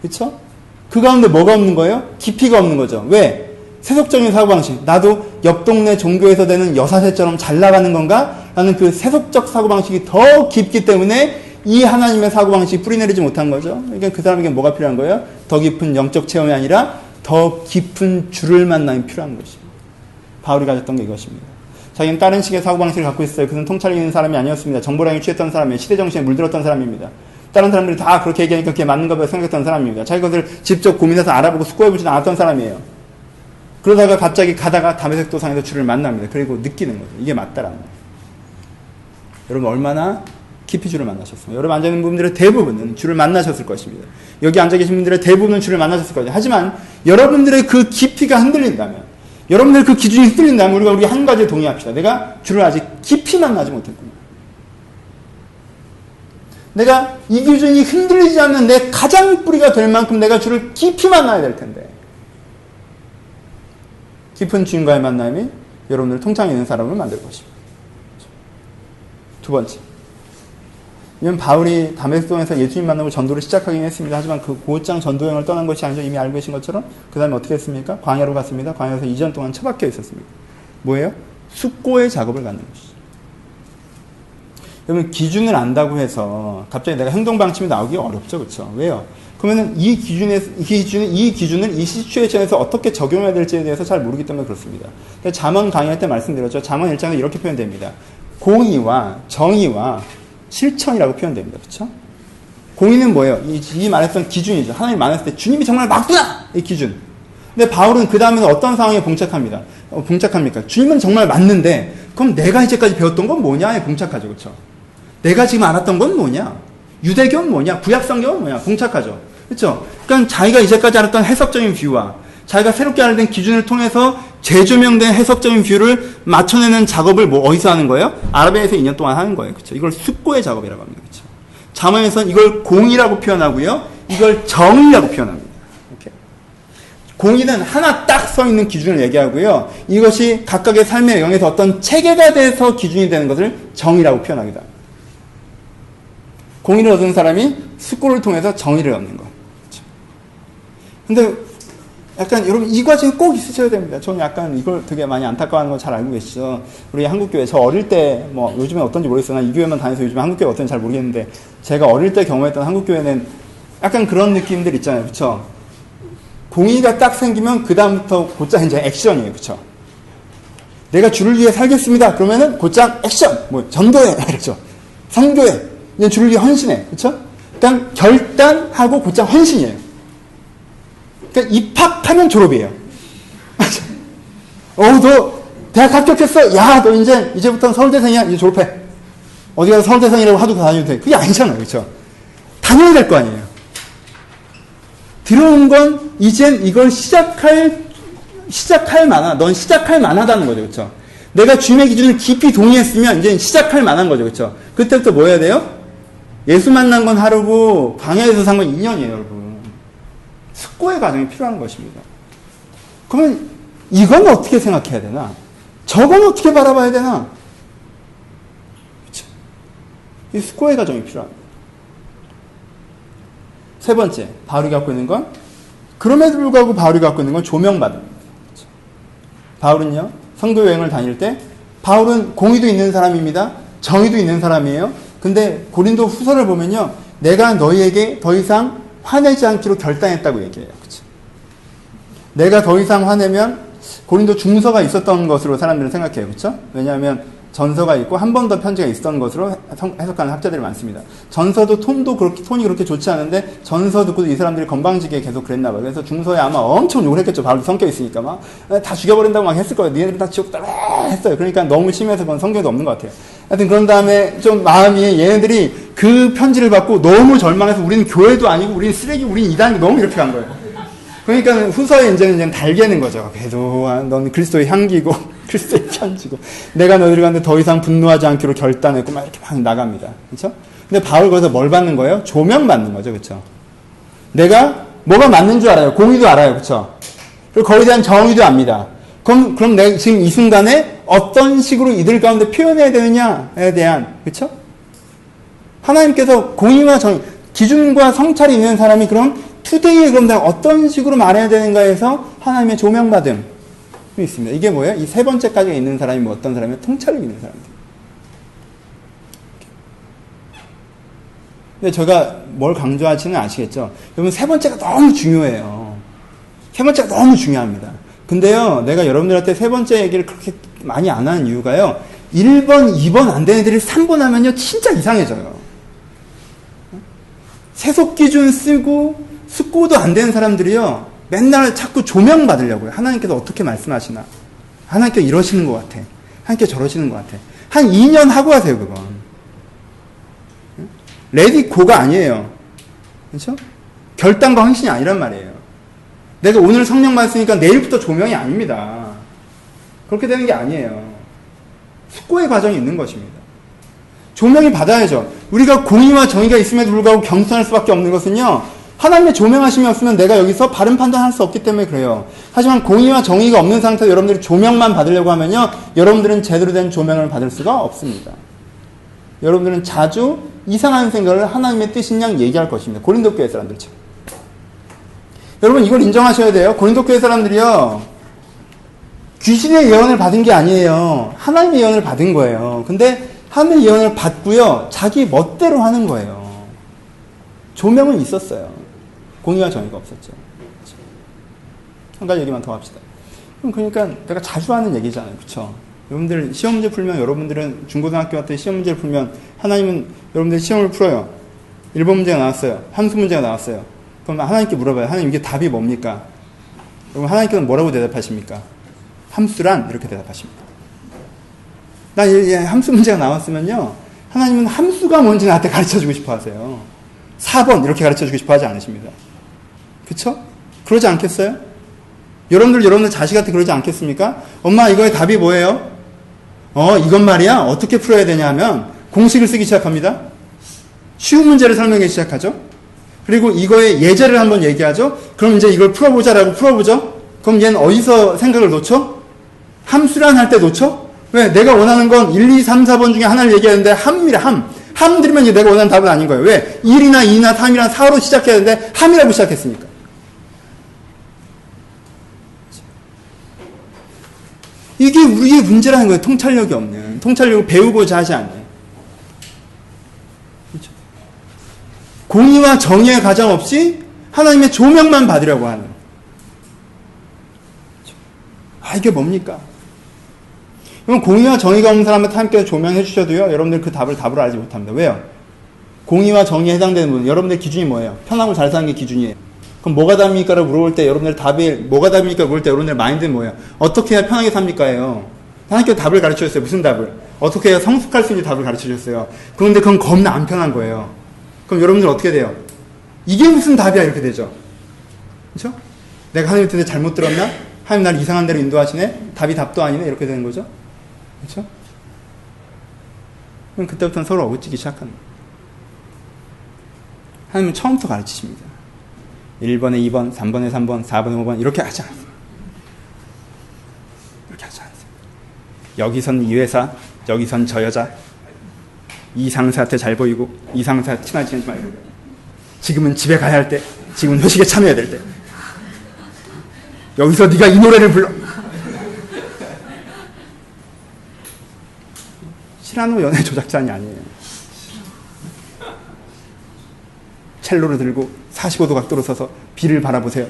그렇죠? 그 가운데 뭐가 없는 거예요? 깊이가 없는 거죠. 왜? 세속적인 사고방식. 나도 옆 동네 종교에서 되는 여사제처럼 잘 나가는 건가? 라는 그 세속적 사고방식이 더 깊기 때문에 이 하나님의 사고방식이 뿌리내리지 못한 거죠. 그러니까 그 사람에게 뭐가 필요한 거예요? 더 깊은 영적 체험이 아니라 더 깊은 주를 만남이 필요한 것입니다. 바울이 가졌던 게 이것입니다. 자기는 다른 식의 사고방식을 갖고 있어요. 그는 통찰력 있는 사람이 아니었습니다. 정보량에 취했던 사람이에요. 시대정신에 물들었던 사람입니다. 다른 사람들이 다 그렇게 얘기하니까 그게 맞는가 봐 생각했던 사람입니다. 자기 것을 직접 고민해서 알아보고 숙고해보지도 않았던 사람이에요. 그러다가 갑자기 가다가 다메섹 도상에서 주를 만납니다. 그리고 느끼는 거죠. 이게 맞다라는 거예요. 여러분, 얼마나 깊이 주를 만나셨습니까? 여러분 앉아있는 분들의 대부분은 주를 만나셨을 것입니다. 여기 앉아 계신 분들의 대부분은 주를 만나셨을 거예요. 하지만 여러분들의 그 깊이가 흔들린다면, 여러분들의 그 기준이 흔들린다면 우리 한 가지에 동의합시다. 내가 주를 아직 깊이 만나지 못했구나. 내가 이 기준이 흔들리지 않는 내 가장 뿌리가 될 만큼 내가 주를 깊이 만나야 될 텐데, 깊은 주님과의 만남이 여러분들을 통창 있는 사람을 만들 것입니다. 두 번째, 이건 바울이 다메섹도에서 예수님 만나고 전도를 시작하긴 했습니다. 하지만 그 곧장 전도여행을 떠난 것이 아니죠. 이미 알고 계신 것처럼. 그 다음에 어떻게 했습니까? 광야로 갔습니다. 광야에서 2년 동안 처박혀 있었습니다. 뭐예요? 숙고의 작업을 갖는 것이죠. 여러분, 기준을 안다고 해서 갑자기 내가 행동 방침이 나오기 어렵죠. 그렇죠? 왜요? 그러면 이 기준을 이 시츄에이션에서 어떻게 적용해야 될지에 대해서 잘 모르기 때문에 그렇습니다. 잠언 강의할 때 말씀드렸죠. 잠언 1장에 이렇게 표현됩니다. 공의와 정의와 실천이라고 표현됩니다. 그렇죠? 공의는 뭐예요? 이 말했던 기준이죠. 하나님 만났을 때 주님이 정말 맞구나! 이 기준. 근데 바울은 그 다음에는 어떤 상황에 봉착합니까? 주님은 정말 맞는데 그럼 내가 이제까지 배웠던 건 뭐냐에 봉착하죠. 그렇죠? 내가 지금 알았던 건 뭐냐? 유대교는 뭐냐? 구약성경은 뭐냐? 봉착하죠. 그렇죠? 그러니까 자기가 이제까지 알았던 해석적인 뷰와 자기가 새롭게 알아낸 기준을 통해서 재조명된 해석적인 뷰를 맞춰내는 작업을 어디서 하는 거예요? 아라비아에서 2년 동안 하는 거예요. 그렇죠? 이걸 숙고의 작업이라고 합니다. 그렇죠? 잠언에서는 이걸 공의라고 표현하고요. 이걸 정의라고 표현합니다. 이렇게. 공의는 하나 딱 서 있는 기준을 얘기하고요. 이것이 각각의 삶의 영역에서 어떤 체계가 돼서 기준이 되는 것을 정의라고 표현하기도 합니다. 공의를 얻은 사람이 숙고를 통해서 정의를 얻는 거. 그렇죠? 근데 약간 여러분 이 과정이 꼭 있으셔야 됩니다. 저는 약간 이걸 되게 많이 안타까워하는 거 잘 알고 계시죠. 우리 한국교회, 저 어릴 때 뭐 요즘엔 어떤지 모르겠어요. 난 이 교회만 다녀서 요즘 한국교회 어떤지 잘 모르겠는데 제가 어릴 때 경험했던 한국교회는 약간 그런 느낌들 있잖아요. 그렇죠? 공의가 딱 생기면 그 다음부터 곧장 이제 액션이에요. 그렇죠? 내가 주를 위해 살겠습니다. 그러면은 곧장 액션, 뭐 전도해, 그렇죠? 선교해, 이제 주를 위해 헌신해, 그렇죠? 그냥 결단하고 곧장 헌신이에요. 그러니까 입학하면 졸업이에요. 너 대학 합격했어? 야, 너 이제부터는 서울대생이야. 이제 졸업해. 어디 가서 서울대생이라고 하도 다녀도 돼. 그게 아니잖아요. 그렇죠? 다녀야 될 거 아니에요. 들어온 건 이젠 이걸 시작할 만한, 넌 시작할 만하다는 거죠. 그렇죠? 내가 주님의 기준을 깊이 동의했으면 이제 시작할 만한 거죠. 그렇죠? 그때부터 뭐 해야 돼요? 예수 만난 건 하루고 광야에서 산 건 2년이에요, 여러분. 숙고의 과정이 필요한 것입니다. 그러면 이건 어떻게 생각해야 되나? 저건 어떻게 바라봐야 되나? 그렇죠? 이 숙고의 과정이 필요합니다. 세 번째, 바울이 갖고 있는 건, 그럼에도 불구하고 바울이 갖고 있는 건 조명받음입니다. 그렇죠? 바울은요, 성교 여행을 다닐 때, 바울은 공의도 있는 사람입니다. 정의도 있는 사람이에요. 근데 고린도 후서를 보면요, 내가 너희에게 더 이상 화내지 않기로 결단했다고 얘기해요. 그렇죠? 내가 더 이상 화내면 고린도 중서가 있었던 것으로 사람들은 생각해요. 그렇죠? 왜냐하면 전서가 있고 한 번 더 편지가 있었던 것으로 해석하는 학자들이 많습니다. 전서도 톤이 그렇게 좋지 않은데 전서 듣고도 이 사람들이 건방지게 계속 그랬나 봐요. 그래서 중서에 아마 엄청 욕을 했겠죠. 바울도 성격 있으니까 막 다 죽여버린다고 막 했을 거예요. 니네들 다 지옥 따라 했어요. 그러니까 너무 심해서 그건 성경에도 없는 것 같아요. 하여튼 그런 다음에 좀 마음이 얘네들이 그 편지를 받고 너무 절망해서 우리는 교회도 아니고 우리는 쓰레기, 우리는 이단이고 너무 이렇게 간 거예요. 그러니까 후서에 이제는 달게는 거죠. 그래도 넌 그리스도의 향기고 그리스도의 편지고 내가 너희들 가운데 더 이상 분노하지 않기로 결단했고 막 이렇게 막 나갑니다. 그렇죠? 근데 바울 거기서 뭘 받는 거예요? 조명 받는 거죠. 그렇죠? 내가 뭐가 맞는 줄 알아요. 공의도 알아요. 그렇죠? 그리고 거기에 대한 정의도 압니다. 그럼 내가 지금 이 순간에 어떤 식으로 이들 가운데 표현해야 되느냐에 대한, 그렇죠? 하나님께서 공의와 정의, 기준과 성찰이 있는 사람이 그럼 투데이에 그럼 내가 어떤 식으로 말해야 되는가 해서 하나님의 조명받음이 있습니다. 이게 뭐예요? 이 세 번째까지 있는 사람이 뭐 어떤 사람이에요? 통찰력 있는 사람들. 근데 제가 뭘 강조하지는 아시겠죠? 여러분 세 번째가 너무 중요해요. 세 번째가 너무 중요합니다. 근데요, 내가 여러분들한테 세 번째 얘기를 그렇게 많이 안 하는 이유가요, 1번, 2번 안 되는 애들이 3번 하면요, 진짜 이상해져요. 세속 기준 쓰고, 숙고도 안 되는 사람들이요, 맨날 자꾸 조명 받으려고요. 하나님께서 어떻게 말씀하시나. 하나님께서 이러시는 것 같아. 하나님께서 저러시는 것 같아. 한 2년 하고 하세요, 그건. 레디 고가 아니에요. 그렇죠? 결단과 헌신이 아니란 말이에요. 내가 오늘 성령 받았으니까 내일부터 조명이 아닙니다. 그렇게 되는 게 아니에요. 숙고의 과정이 있는 것입니다. 조명이 받아야죠. 우리가 공의와 정의가 있음에도 불구하고 겸손할 수밖에 없는 것은요, 하나님의 조명하심이 없으면 내가 여기서 바른 판단할 수 없기 때문에 그래요. 하지만 공의와 정의가 없는 상태에서 여러분들이 조명만 받으려고 하면요, 여러분들은 제대로 된 조명을 받을 수가 없습니다. 여러분들은 자주 이상한 생각을 하나님의 뜻인 양 얘기할 것입니다. 고린도 교회 사람들처럼. 여러분 이걸 인정하셔야 돼요. 고린도 교회 사람들이요, 귀신의 예언을 받은 게 아니에요. 하나님의 예언을 받은 거예요. 근데 하나님의 예언을 받고요, 자기 멋대로 하는 거예요. 조명은 있었어요. 공의와 정의가 없었죠. 한 가지 얘기만 더 합시다. 그러니까 내가 자주 하는 얘기잖아요. 그렇죠? 여러분들 시험 문제 풀면, 여러분들은 중고등학교 같은 시험 문제를 풀면 하나님은 여러분들 시험을 풀어요. 1번 문제가 나왔어요. 함수 문제가 나왔어요. 그럼 하나님께 물어봐요. 하나님 이게 답이 뭡니까? 그럼 하나님께서는 뭐라고 대답하십니까? 함수란 이렇게 대답하십니다. 나 함수 문제가 나왔으면요, 하나님은 함수가 뭔지 나한테 가르쳐주고 싶어 하세요. 4번 이렇게 가르쳐주고 싶어 하지 않으십니다. 그쵸? 그러지 않겠어요? 여러분들 자식한테 그러지 않겠습니까? 엄마 이거의 답이 뭐예요? 이건 말이야 어떻게 풀어야 되냐 하면 공식을 쓰기 시작합니다. 쉬운 문제를 설명하기 시작하죠. 그리고 이거의 예제를 한번 얘기하죠. 그럼 이제 이걸 풀어보자라고 풀어보죠. 그럼 얘는 어디서 생각을 놓죠? 함수란 할 때 놓죠? 왜? 내가 원하는 건 1, 2, 3, 4번 중에 하나를 얘기하는데 함이라 함 들으면 이제 내가 원하는 답은 아닌 거예요. 왜? 1이나 2나 3이나 4로 시작해야 되는데 함이라고 시작했으니까. 이게 우리의 문제라는 거예요. 통찰력이 없는. 통찰력을 배우고자 하지 않는. 그렇죠? 공의와 정의의 가정 없이 하나님의 조명만 받으려고 하는. 그렇죠? 이게 뭡니까? 그럼 공의와 정의가 없는 사람한테 함께 조명해 주셔도요, 여러분들 그 답을 답으로 알지 못합니다. 왜요? 공의와 정의에 해당되는 분, 여러분들 기준이 뭐예요? 편하고 잘 사는 게 기준이에요. 그럼 뭐가 답입니까? 라고 물어볼 때 여러분들 답이 뭐가 답입니까? 물어볼 때 여러분들 마인드는 뭐예요? 어떻게 해야 편하게 삽니까?예요. 하나님께서 답을 가르쳐 줬어요. 무슨 답을? 어떻게 해야 성숙할 수 있는 답을 가르쳐 줬어요. 그런데 그건 겁나 안 편한 거예요. 그럼 여러분들 어떻게 돼요? 이게 무슨 답이야? 이렇게 되죠. 그렇죠? 내가 하나님 뜻에 잘못 들었나? 하나님 나를 이상한 데로 인도하시네? 답이 답도 아니네? 이렇게 되는 거죠. 그렇죠? 그럼 그때부터는 서로 어긋지기 시작하는 거예요. 하나님은 처음부터 가르치십니다. 1번에 2번, 3번에 3번, 4번에 5번 이렇게 하지 않아요. 여기선 이 회사, 여기선 저 여자, 이 상사한테 잘 보이고 이 상사 친하지 말고, 지금은 집에 가야 할 때, 지금은 회식에 참여해야 될 때, 여기서 네가 이 노래를 불러. 시라노 연애 조작자니 아니에요. 첼로를 들고 45도 각도로 서서 비를 바라보세요.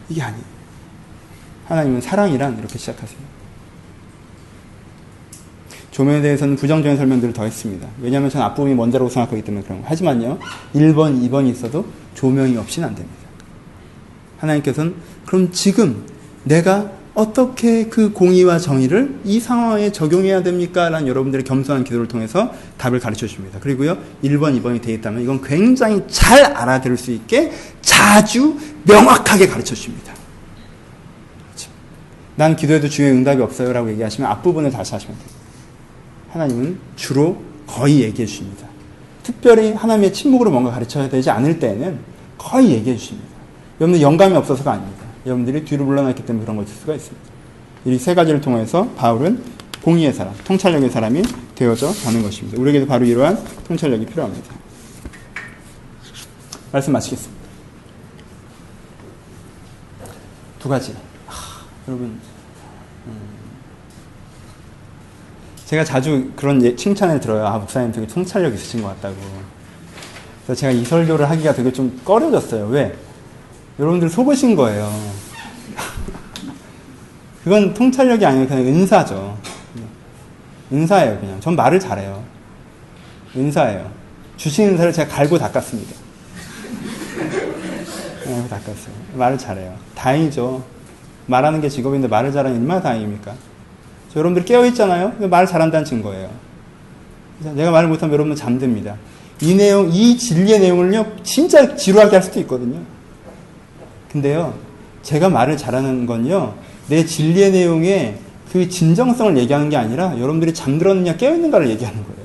이게 아니에요. 하나님은 사랑이란 이렇게 시작하세요. 조명에 대해서는 부정적인 설명들을 더 했습니다. 왜냐하면 전 앞부분이 먼저라고 생각하기 때문에 그런 거. 하지만요, 1번, 2번이 있어도 조명이 없이는 안 됩니다. 하나님께서는 그럼 지금 내가 어떻게 그 공의와 정의를 이 상황에 적용해야 됩니까? 라는 여러분들의 겸손한 기도를 통해서 답을 가르쳐 줍니다. 그리고요, 1번, 2번이 되어 있다면 이건 굉장히 잘 알아들을 수 있게 자주 명확하게 가르쳐 줍니다. 그렇죠? 난 기도해도 주의 응답이 없어요 라고 얘기하시면 앞부분을 다시 하시면 돼요. 하나님은 주로 거의 얘기해 주십니다. 특별히 하나님의 침묵으로 뭔가 가르쳐야 되지 않을 때에는 거의 얘기해 주십니다. 여러분들 영감이 없어서가 아닙니다. 여러분들이 뒤로 물러났기 때문에 그런 것일 수가 있습니다. 이 세 가지를 통해서 바울은 공의의 사람, 통찰력의 사람이 되어져 가는 것입니다. 우리에게도 바로 이러한 통찰력이 필요합니다. 말씀 마치겠습니다. 두 가지. 여러분, 제가 자주 그런 칭찬을 들어요. 목사님 되게 통찰력 있으신 것 같다고. 그래서 제가 이 설교를 하기가 되게 좀 꺼려졌어요. 왜? 여러분들 속으신 거예요. 그건 통찰력이 아니고 그냥 은사죠. 은사예요, 그냥. 전 말을 잘해요. 은사예요. 주신 은사를 제가 갈고 닦았습니다. 갈고 닦았어요. 말을 잘해요. 다행이죠. 말하는 게 직업인데 말을 잘하는 얼마나 다행입니까? 여러분들 깨어있잖아요? 말 잘한다는 증거예요. 내가 말을 못하면 여러분은 잠듭니다. 이 내용, 이 진리의 내용을요, 진짜 지루하게 할 수도 있거든요. 근데요, 제가 말을 잘하는 건요, 내 진리의 내용의 그 진정성을 얘기하는 게 아니라 여러분들이 잠들었느냐 깨어있는가를 얘기하는 거예요.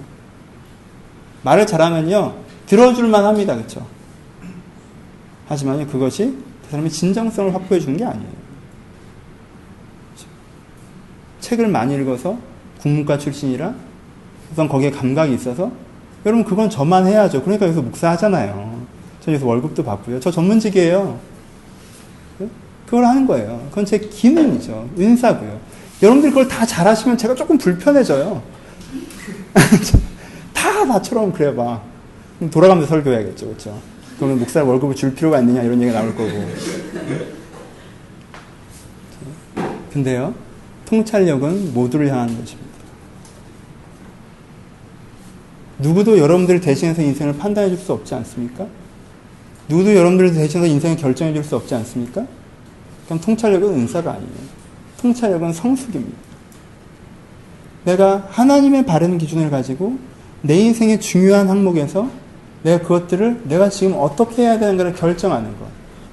말을 잘하면요, 들어줄만 합니다. 그렇죠? 하지만요, 그것이 그 사람의 진정성을 확보해 주는 게 아니에요. 그렇죠? 책을 많이 읽어서 국문과 출신이라 우선 거기에 감각이 있어서 여러분 그건 저만 해야죠. 그러니까 여기서 목사 하잖아요. 저 여기서 월급도 받고요. 저 전문직이에요. 그걸 하는 거예요. 그건 제 기능이죠. 은사고요. 여러분들이 그걸 다 잘하시면 제가 조금 불편해져요. 다 나처럼 그래봐. 돌아가면서 설교해야겠죠. 그렇죠? 그러면 목사 월급을 줄 필요가 있느냐 이런 얘기가 나올 거고. 근데요, 통찰력은 모두를 향한 것입니다. 누구도 여러분들 대신해서 인생을 판단해 줄 수 없지 않습니까? 누구도 여러분들 대신해서 인생을 결정해 줄 수 없지 않습니까? 그럼 통찰력은 은사가 아니에요. 통찰력은 성숙입니다. 내가 하나님의 바른 기준을 가지고 내 인생의 중요한 항목에서 내가 그것들을 내가 지금 어떻게 해야 되는가를 결정하는 것.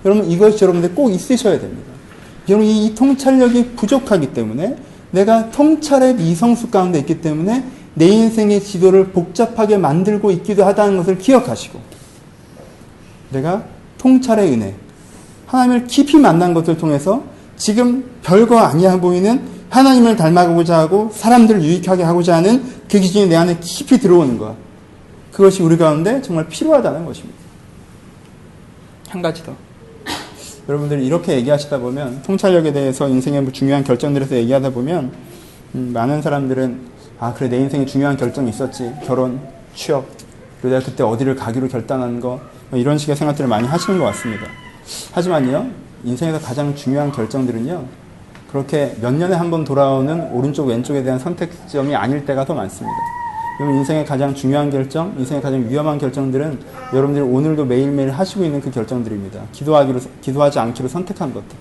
여러분 이것이 여러분들 꼭 있으셔야 됩니다. 여러분 이 통찰력이 부족하기 때문에 내가 통찰의 미성숙 가운데 있기 때문에 내 인생의 지도를 복잡하게 만들고 있기도 하다는 것을 기억하시고 내가 통찰의 은혜, 하나님을 깊이 만난 것을 통해서 지금 별거 아니야 보이는 하나님을 닮아가고자 하고 사람들을 유익하게 하고자 하는 그 기준이 내 안에 깊이 들어오는 것. 그것이 우리 가운데 정말 필요하다는 것입니다. 한 가지 더. 여러분들이 이렇게 얘기하시다 보면 통찰력에 대해서 인생의 중요한 결정들에서 얘기하다 보면 많은 사람들은 아 그래 내 인생에 중요한 결정이 있었지. 결혼, 취업, 그리고 내가 그때 어디를 가기로 결단한 거 이런 식의 생각들을 많이 하시는 것 같습니다. 하지만요. 인생에서 가장 중요한 결정들은요. 그렇게 몇 년에 한 번 돌아오는 오른쪽 왼쪽에 대한 선택점이 아닐 때가 더 많습니다. 여러분 인생의 가장 중요한 결정, 인생의 가장 위험한 결정들은 여러분들이 오늘도 매일매일 하시고 있는 그 결정들입니다. 기도하지 않기로 선택한 것들.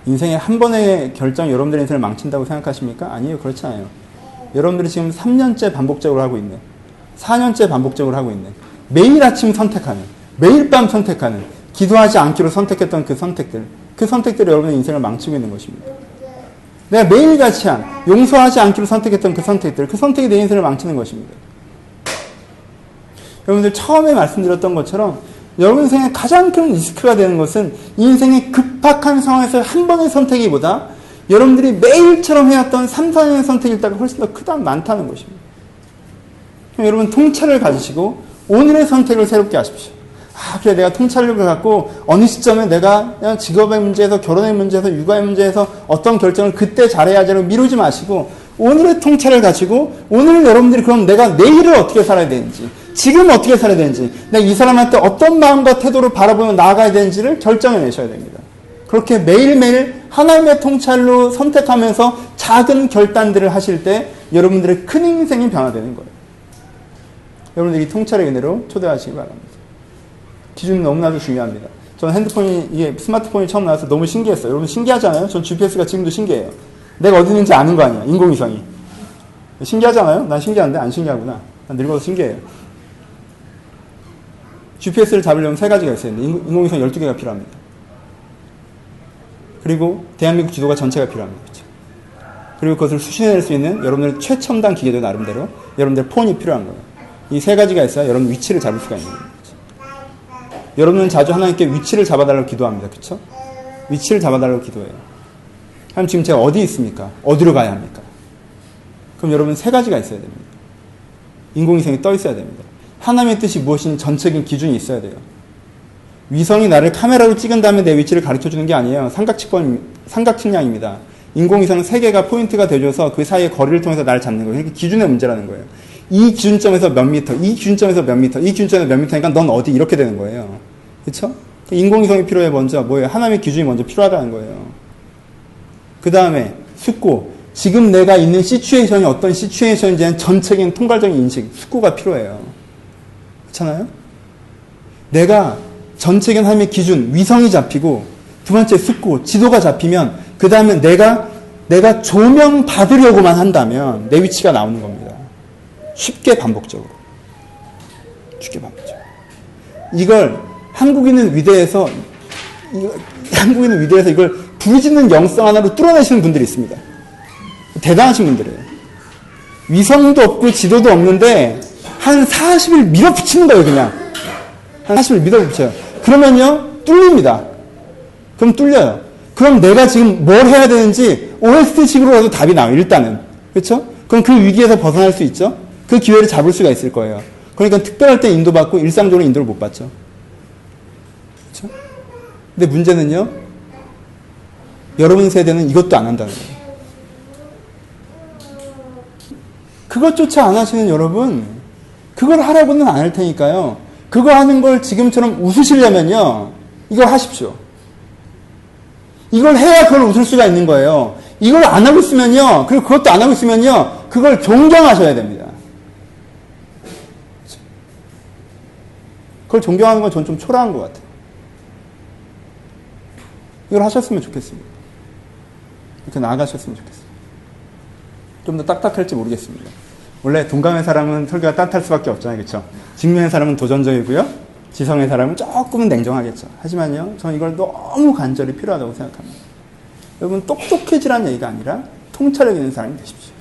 인생의 한 번의 결정이 여러분들의 인생을 망친다고 생각하십니까? 아니에요. 그렇지 않아요. 여러분들이 지금 3년째 반복적으로 하고 있는, 4년째 반복적으로 하고 있는, 매일 아침 선택하는, 매일 밤 선택하는, 기도하지 않기로 선택했던 그 선택들이 여러분의 인생을 망치고 있는 것입니다. 내가 매일같이 용서하지 않기로 선택했던 그 선택이 내 인생을 망치는 것입니다. 여러분들 처음에 말씀드렸던 것처럼 여러분 인생의 가장 큰 리스크가 되는 것은 인생의 급박한 상황에서 한 번의 선택이보다 여러분들이 매일처럼 해왔던 3, 4년의 선택일 때가 훨씬 더 많다는 것입니다. 여러분 통찰을 가지시고 오늘의 선택을 새롭게 하십시오. 그래 내가 통찰력을 갖고 어느 시점에 내가 그냥 직업의 문제에서 결혼의 문제에서 육아의 문제에서 어떤 결정을 그때 잘해야지라고 미루지 마시고 오늘의 통찰을 가지고 오늘 여러분들이 그럼 내가 내일을 어떻게 살아야 되는지 지금 어떻게 살아야 되는지 내가 이 사람한테 어떤 마음과 태도를 바라보며 나아가야 되는지를 결정해내셔야 됩니다. 그렇게 매일매일 하나님의 통찰로 선택하면서 작은 결단들을 하실 때 여러분들의 큰 인생이 변화되는 거예요. 여러분들이 통찰의 은혜로 초대하시기 바랍니다. 기준이 너무나도 중요합니다. 저는 이게 스마트폰이 처음 나와서 너무 신기했어요. 여러분 신기하잖아요? 전 GPS가 지금도 신기해요. 내가 어디 있는지 아는 거 아니야. 인공위성이. 신기하잖아요? 난 신기한데 안 신기하구나. 난 늙어서 신기해요. GPS를 잡으려면 3가지가 있어야 되는데 인공위성 12개가 필요합니다. 그리고 대한민국 지도가 전체가 필요합니다. 그렇죠? 그리고 그것을 수신해낼 수 있는 여러분들의 최첨단 기계도 나름대로 여러분들의 폰이 필요한 거예요. 이 3가지가 있어야 여러분 위치를 잡을 수가 있는 거예요. 여러분은 자주 하나님께 위치를 잡아달라고 기도합니다. 그렇죠? 위치를 잡아달라고 기도해요. 하나님 지금 제가 어디 있습니까? 어디로 가야 합니까? 그럼 여러분 3가지가 있어야 됩니다. 인공위성이 떠 있어야 됩니다. 하나님의 뜻이 무엇인 전체적인 기준이 있어야 돼요. 위성이 나를 카메라로 찍은 다음에 내 위치를 가르쳐주는 게 아니에요. 삼각측량입니다. 인공위성은 3개가 포인트가 되어줘서 그 사이의 거리를 통해서 나를 잡는 거예요. 그러니까 기준의 문제라는 거예요. 이 기준점에서 몇 미터, 이 기준점에서 몇 미터, 이 기준점에서 몇 미터니까 넌 어디 이렇게 되는 거예요. 그렇죠? 인공위성이 필요해 먼저 뭐예요? 하나님의 기준이 먼저 필요하다는 거예요. 그 다음에 숙고. 지금 내가 있는 시츄에이션이 어떤 시츄에이션인지는 전체적인 통괄적인 인식, 숙고가 필요해요. 그렇잖아요? 내가 전체적인 하나님의 기준, 위성이 잡히고 두 번째 숙고, 지도가 잡히면 그 다음에 내가 조명 받으려고만 한다면 내 위치가 나오는 겁니다. 쉽게 반복적으로. 이걸 한국인은 위대해서 이걸 부르짖는 영성 하나로 뚫어내시는 분들이 있습니다. 대단하신 분들이에요. 위성도 없고 지도도 없는데 한 40일 밀어붙이는 거예요. 그냥 한 40일 밀어붙여요. 그러면요 뚫립니다. 그럼 뚫려요. 그럼 내가 지금 뭘 해야 되는지 OST식으로라도 답이 나와요. 일단은. 그렇죠? 그럼 그 위기에서 벗어날 수 있죠. 그 기회를 잡을 수가 있을 거예요. 그러니까 특별할 때 인도받고 일상적으로 인도를 못 받죠. 그렇죠? 근데 문제는요. 여러분 세대는 이것도 안 한다는 거예요. 그것조차 안 하시는 여러분, 그걸 하라고는 안 할 테니까요. 그거 하는 걸 지금처럼 웃으시려면요. 이걸 하십시오. 이걸 해야 그걸 웃을 수가 있는 거예요. 이걸 안 하고 있으면요. 그리고 그것도 안 하고 있으면요. 그걸 존경하셔야 됩니다. 그걸 존경하는 건 전 좀 초라한 것 같아요. 이걸 하셨으면 좋겠습니다. 이렇게 나아가셨으면 좋겠습니다. 좀 더 딱딱할지 모르겠습니다. 원래 동감의 사람은 설교가 따뜻할 수밖에 없잖아요. 그렇죠? 직면의 사람은 도전적이고요. 지성의 사람은 조금은 냉정하겠죠. 하지만요. 저는 이걸 너무 간절히 필요하다고 생각합니다. 여러분 똑똑해지라는 얘기가 아니라 통찰력 있는 사람이 되십시오.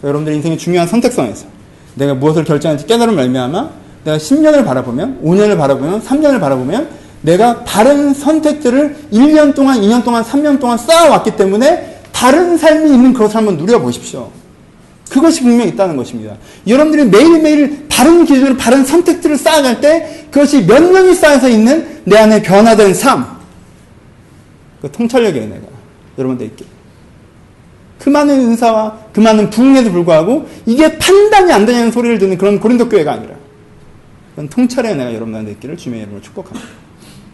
여러분들 인생의 중요한 선택성에서 내가 무엇을 결정할지 깨달음을 말미암아 내가 10년을 바라보면 5년을 바라보면 3년을 바라보면 내가 다른 선택들을 1년 동안 2년 동안 3년 동안 쌓아왔기 때문에 다른 삶이 있는 그것을 한번 누려보십시오. 그것이 분명히 있다는 것입니다. 여러분들이 매일매일 바른 기준으로 바른 선택들을 쌓아갈 때 그것이 몇 년이 쌓여서 있는 내 안에 변화된 삶, 그 통찰력의 은혜가 여러분들 있게. 그 많은 은사와 그 많은 부흥에도 불구하고 이게 판단이 안 되냐는 소리를 듣는 그런 고린도 교회가 아니라 그런 통찰의 은혜가 여러분들한테 있기를 주님의 이름으로 축복합니다.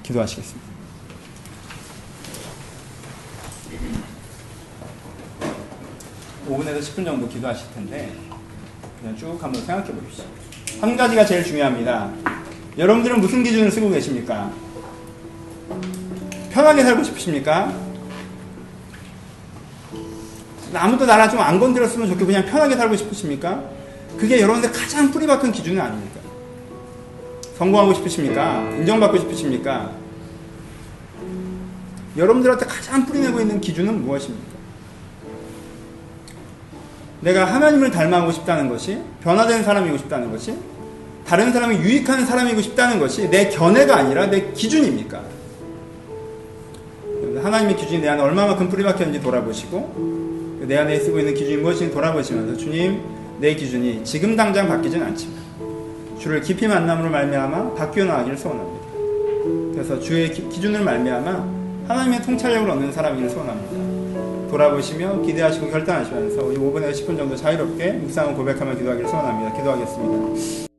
기도하시겠습니다. (5분에서 10분) 정도 기도하실 텐데 그냥 쭉 한번 생각해 보십시오. 한 가지가 제일 중요합니다. 여러분들은 무슨 기준을 쓰고 계십니까? 편하게 살고 싶으십니까? 아무도 나랑 좀 안 건드렸으면 좋겠고 그냥 편하게 살고 싶으십니까? 그게 여러분들 가장 뿌리 박힌 기준은 아닙니까? 성공하고 싶으십니까? 인정받고 싶으십니까? 여러분들한테 가장 뿌리내고 있는 기준은 무엇입니까? 내가 하나님을 닮아가고 싶다는 것이, 변화된 사람이고 싶다는 것이, 다른 사람이 유익한 사람이고 싶다는 것이 내 견해가 아니라 내 기준입니까? 하나님의 기준이 내 안에 얼마만큼 뿌리박혔는지 돌아보시고 내 안에 쓰고 있는 기준이 무엇인지 돌아보시면서 주님, 내 기준이 지금 당장 바뀌진 않지만 주를 깊이 만남으로 말미암아 바뀌어 나가기를 소원합니다. 그래서 주의 기준을 말미암아 하나님의 통찰력을 얻는 사람이기를 소원합니다. 돌아보시며 기대하시고 결단하시면서 우리 5분에서 10분 정도 자유롭게 묵상을 고백하며 기도하기를 소원합니다. 기도하겠습니다.